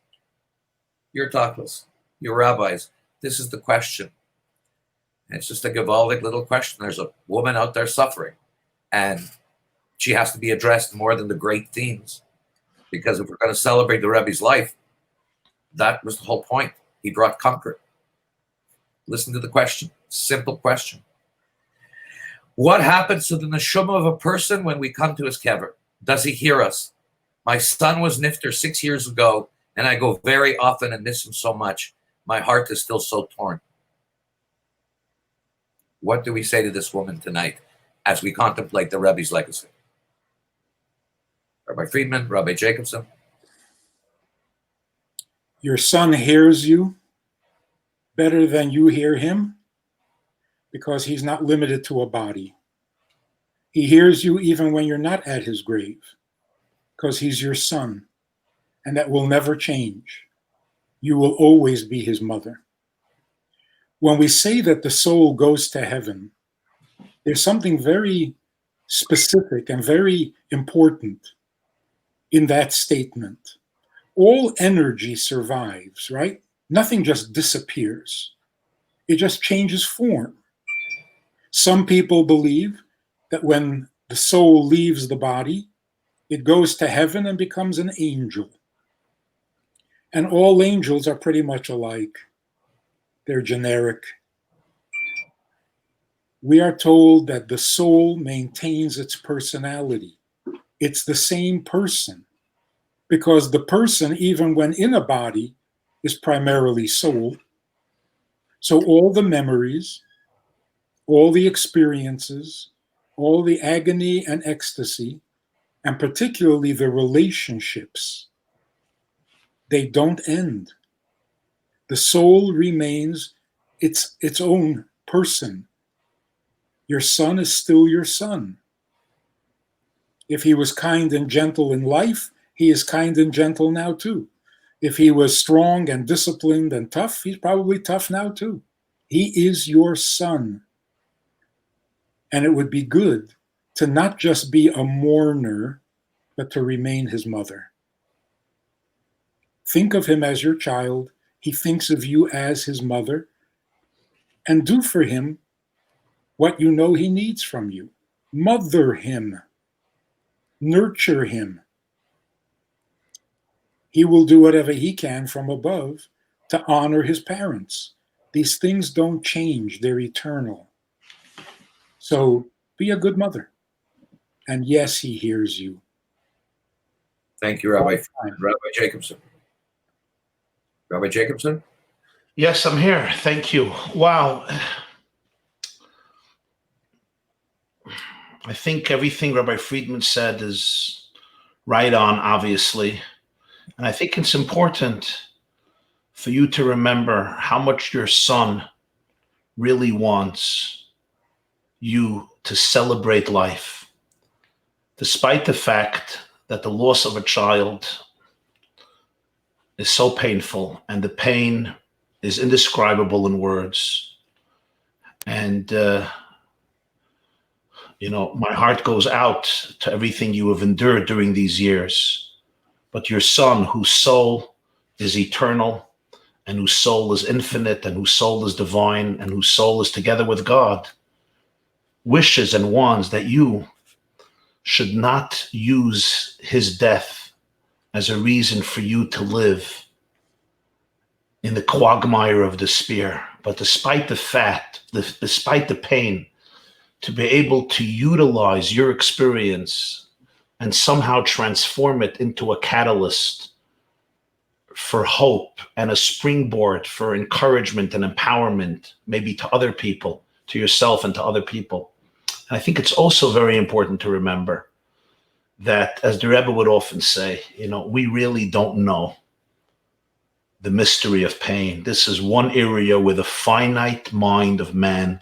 Your tachlis, your rabbis. This is the question. And it's just a gewaldic little question. There's a woman out there suffering, and she has to be addressed more than the great themes. Because if we're going to celebrate the Rebbe's life, that was the whole point. He brought comfort. Listen to the question. Simple question. What happens to the neshama of a person when we come to his kever? Does he hear us? My son was nifter 6 years ago, and I go very often and miss him so much. My heart is still so torn. What do we say to this woman tonight as we contemplate the Rebbe's legacy? Rabbi Friedman, Rabbi Jacobson. Your son hears you better than you hear him because he's not limited to a body. He hears you even when you're not at his grave because he's your son, and that will never change. You will always be his mother. When we say that the soul goes to heaven, there's something very specific and very important in that statement. All energy survives, right? Nothing just disappears. It just changes form. Some people believe that when the soul leaves the body, it goes to heaven and becomes an angel. And all angels are pretty much alike. They're generic. We are told that the soul maintains its personality. It's the same person, because the person, even when in a body, is primarily soul. So all the memories, all the experiences, all the agony and ecstasy, and particularly the relationships, they don't end. The soul remains its own person. Your son is still your son. If he was kind and gentle in life, he is kind and gentle now too. If he was strong and disciplined and tough, he's probably tough now too. He is your son. And it would be good to not just be a mourner, but to remain his mother. Think of him as your child. He thinks of you as his mother. And do for him what you know he needs from you. Mother him. Nurture him. He will do whatever he can from above to honor his parents. These things don't change. They're eternal. So be a good mother. And yes, he hears you. Thank you, Rabbi Jacobson. Rabbi Jacobson? Yes, I'm here. Thank you. Wow. I think everything Rabbi Friedman said is right on, obviously. And I think it's important for you to remember how much your son really wants you to celebrate life, despite the fact that the loss of a child is so painful and the pain is indescribable in words. And, my heart goes out to everything you have endured during these years. But your son, whose soul is eternal, and whose soul is infinite, and whose soul is divine, and whose soul is together with God, wishes and wants that you should not use his death as a reason for you to live in the quagmire of despair. But despite despite the pain, to be able to utilize your experience and somehow transform it into a catalyst for hope and a springboard for encouragement and empowerment, maybe to other people, to yourself and to other people. And I think it's also very important to remember that, as the Rebbe would often say, we really don't know the mystery of pain. This is one area where the finite mind of man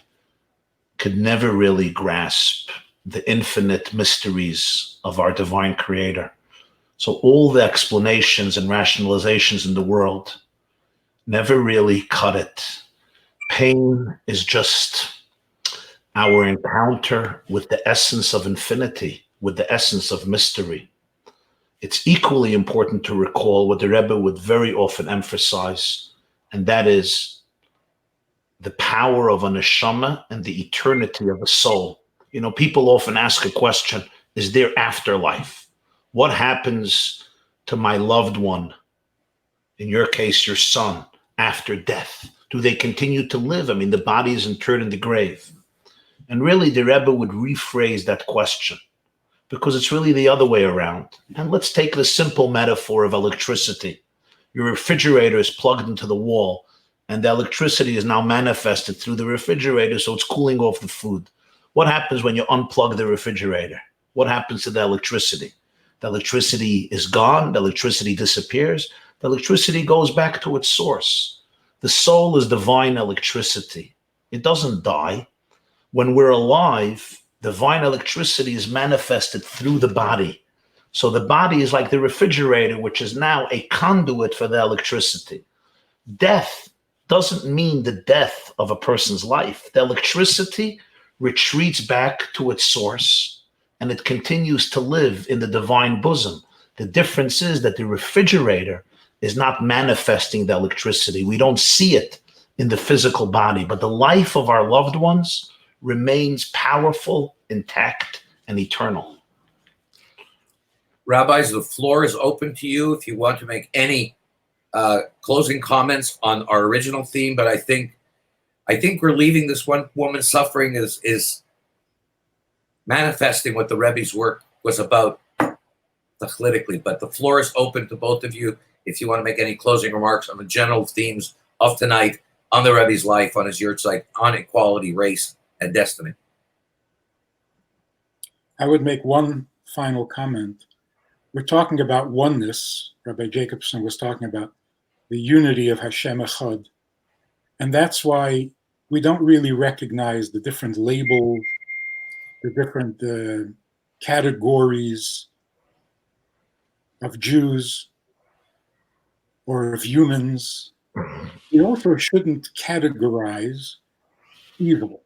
could never really grasp the infinite mysteries of our divine creator. So all the explanations and rationalizations in the world never really cut it. Pain is just our encounter with the essence of infinity, with the essence of mystery. It's equally important to recall what the Rebbe would very often emphasize, and that is the power of a neshama and the eternity of a soul. People often ask a question, is there afterlife? What happens to my loved one, in your case, your son, after death? Do they continue to live? I mean, the body is interred in the grave. And really, the Rebbe would rephrase that question, because it's really the other way around. And let's take the simple metaphor of electricity. Your refrigerator is plugged into the wall, and the electricity is now manifested through the refrigerator, so it's cooling off the food. What happens when you unplug the refrigerator? What happens to the electricity? The electricity is gone, the electricity disappears, the electricity goes back to its source. The soul is divine electricity. It doesn't die. When we're alive, divine electricity is manifested through the body. So the body is like the refrigerator, which is now a conduit for the electricity. Death doesn't mean the death of a person's life. The electricity retreats back to its source, and it continues to live in the divine bosom. The difference is that the refrigerator is not manifesting the electricity. We don't see it in the physical body, but the life of our loved ones remains powerful, intact, and eternal. Rabbis, the floor is open to you if you want to make any closing comments on our original theme, but I think we're leaving this one woman suffering is manifesting what the Rebbe's work was about politically. But the floor is open to both of you if you want to make any closing remarks on the general themes of tonight, on the Rebbe's life, on his yurtzeit, on equality, race, and destiny. I would make one final comment. We're talking about oneness. Rabbi Jacobson was talking about the unity of Hashem Echad. And that's why we don't really recognize the different labels, the different categories of Jews or of humans. We also shouldn't categorize evil.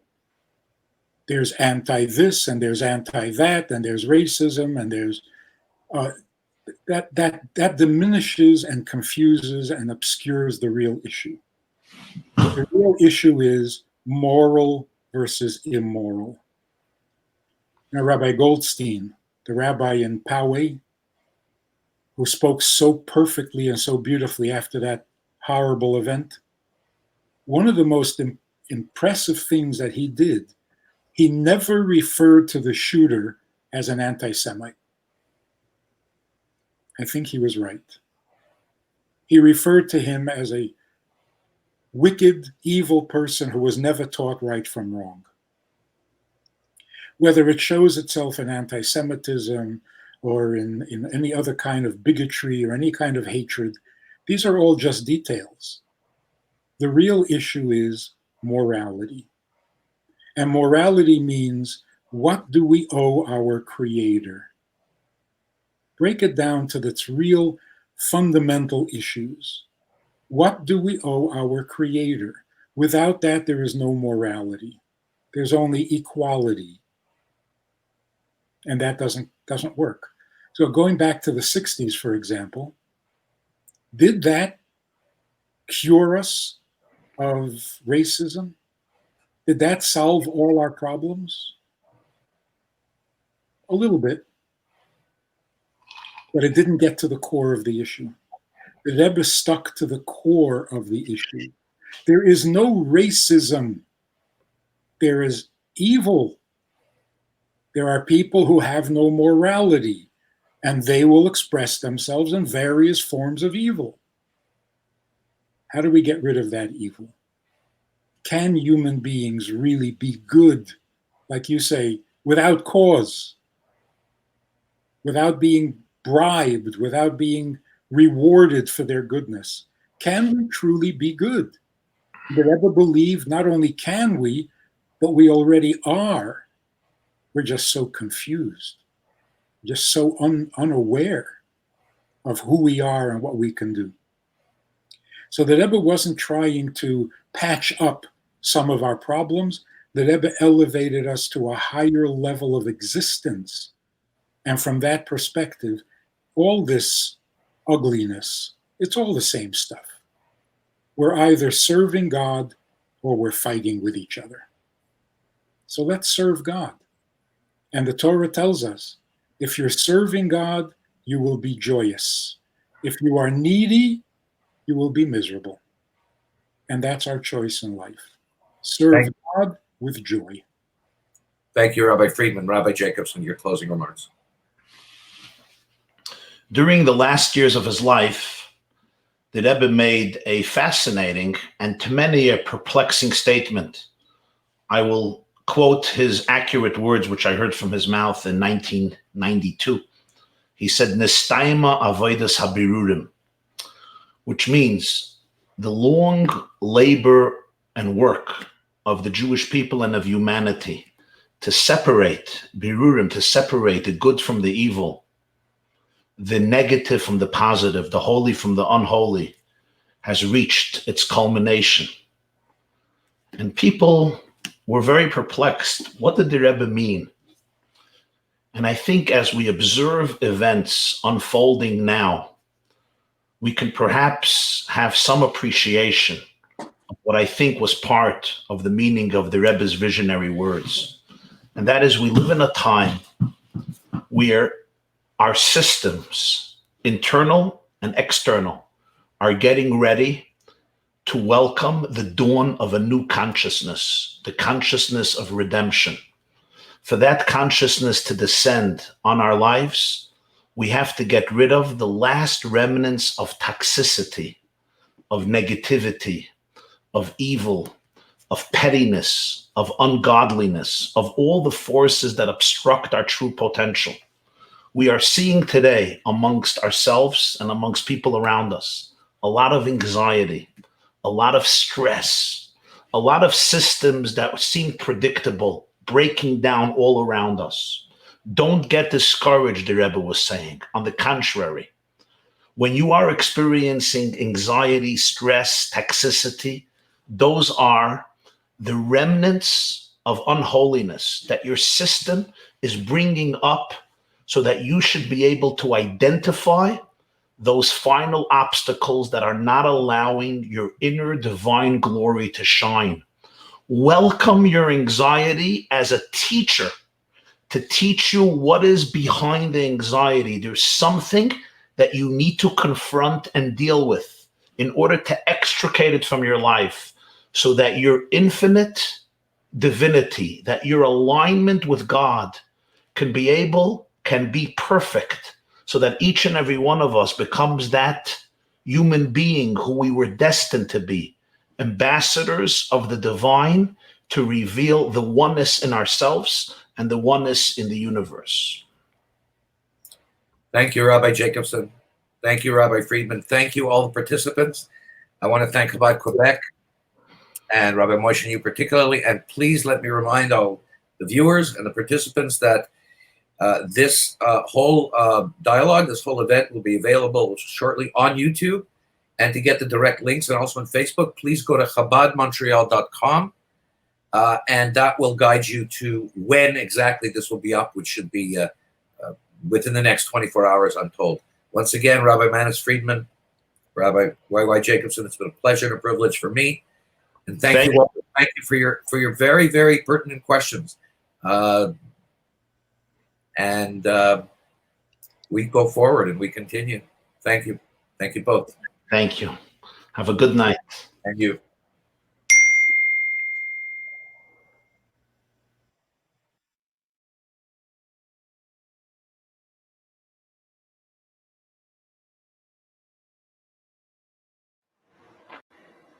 There's anti-this, and there's anti-that, and there's racism, and there's that diminishes and confuses and obscures the real issue. The real issue is moral versus immoral. Now, Rabbi Goldstein, the rabbi in Poway, who spoke so perfectly and so beautifully after that horrible event, one of the most impressive things that he did, he never referred to the shooter as an anti-Semite. I think he was right. He referred to him as a wicked, evil person who was never taught right from wrong. Whether it shows itself in anti-Semitism or in any other kind of bigotry or any kind of hatred, these are all just details. The real issue is morality. And morality means, what do we owe our Creator? Break it down to its real fundamental issues. What do we owe our Creator? Without that, there is no morality. There's only equality. And that doesn't work. So going back to the 60s, for example, did that cure us of racism? Did that solve all our problems? A little bit. But it didn't get to the core of the issue. The Rebbe stuck to the core of the issue. There is no racism. There is evil. There are people who have no morality, and they will express themselves in various forms of evil. How do we get rid of that evil? Can human beings really be good, like you say, without cause, without being bribed, without being rewarded for their goodness? Can we truly be good? The Rebbe believe not only can we, but we already are. We're just so confused, just so unaware of who we are and what we can do. So the Rebbe wasn't trying to patch up some of our problems. The Rebbe elevated us to a higher level of existence. And from that perspective, all this ugliness, it's all the same stuff. We're either serving God or we're fighting with each other. So let's serve God. And the Torah tells us, if you're serving God, you will be joyous. If you are needy, you will be miserable. And that's our choice in life. Serve God with joy. Thank you, Rabbi Friedman. Rabbi Jacobson, your closing remarks. During the last years of his life, the Rebbe made a fascinating and to many a perplexing statement. I will quote his accurate words, which I heard from his mouth in 1992. He said, Nestaima avodas habirurim, which means the long labor and work of the Jewish people and of humanity to separate, birurim, to separate the good from the evil, the negative from the positive, the holy from the unholy, has reached its culmination. And people were very perplexed. What did the Rebbe mean? And I think as we observe events unfolding now, we can perhaps have some appreciation of what I think was part of the meaning of the Rebbe's visionary words. And that is, we live in a time where our systems, internal and external, are getting ready to welcome the dawn of a new consciousness, the consciousness of redemption. For that consciousness to descend on our lives, we have to get rid of the last remnants of toxicity, of negativity, of evil, of pettiness, of ungodliness, of all the forces that obstruct our true potential. We are seeing today amongst ourselves and amongst people around us a lot of anxiety, a lot of stress, a lot of systems that seem predictable, breaking down all around us. Don't get discouraged, the Rebbe was saying. On the contrary, when you are experiencing anxiety, stress, toxicity, those are the remnants of unholiness that your system is bringing up so that you should be able to identify those final obstacles that are not allowing your inner divine glory to shine. Welcome your anxiety as a teacher to teach you what is behind the anxiety. There's something that you need to confront and deal with in order to extricate it from your life so that your infinite divinity, that your alignment with God can be perfect, so that each and every one of us becomes that human being who we were destined to be, ambassadors of the divine to reveal the oneness in ourselves and the oneness in the universe. Thank you, Rabbi Jacobson. Thank you, Rabbi Friedman. Thank you, all the participants. I want to thank Chabad Quebec and Rabbi Moshe and you particularly. And please let me remind all the viewers and the participants that this whole dialogue, this whole event will be available shortly on YouTube. And to get the direct links and also on Facebook, please go to chabadmontreal.com. And that will guide you to when exactly this will be up, which should be within the next 24 hours, I'm told. Once again, Rabbi Manis Friedman, Rabbi Y.Y. Jacobson, it's been a pleasure and a privilege for me. And thank you all. Thank you for your very, very pertinent questions. And we go forward and we continue. Thank you. Thank you both. Thank you. Have a good night. And you.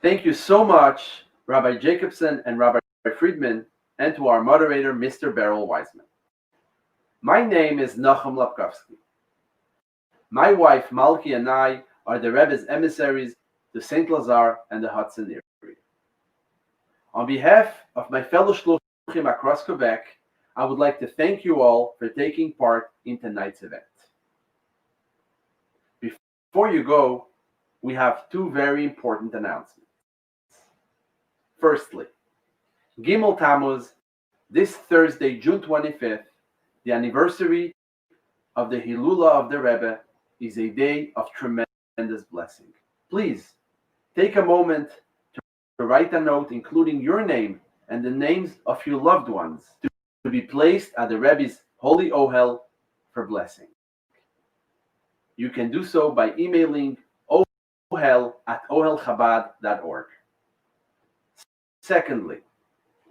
Thank you so much, Rabbi Jacobson and Rabbi Friedman, and to our moderator, Mr. Beryl Wiseman. My name is Nachum Lapkowski. My wife, Malki, and I are the Rebbe's emissaries to St. Lazare and the Hudson area. On behalf of my fellow Shluchim across Quebec, I would like to thank you all for taking part in tonight's event. Before you go, we have two very important announcements. Firstly, Gimel Tammuz, this Thursday, June 25th, the anniversary of the Hilula of the Rebbe, is a day of tremendous blessing. Please take a moment to write a note including your name and the names of your loved ones to be placed at the Rebbe's Holy Ohel for blessing. You can do so by emailing ohel@ohelchabad.org. Secondly,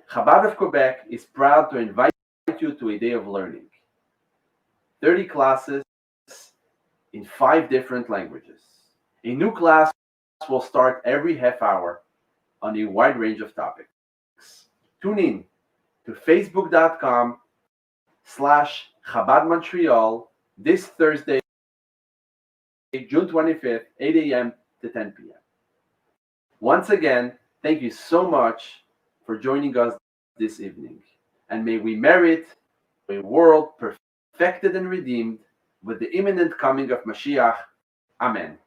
Chabad of Quebec is proud to invite you to a day of learning. 30 classes in 5 different languages. A new class will start every half hour on a wide range of topics. Tune in to facebook.com/Chabad Montreal this Thursday, June 25th, 8 a.m. to 10 p.m. Once again, thank you so much for joining us this evening. And may we merit a world perfected and redeemed with the imminent coming of Mashiach. Amen.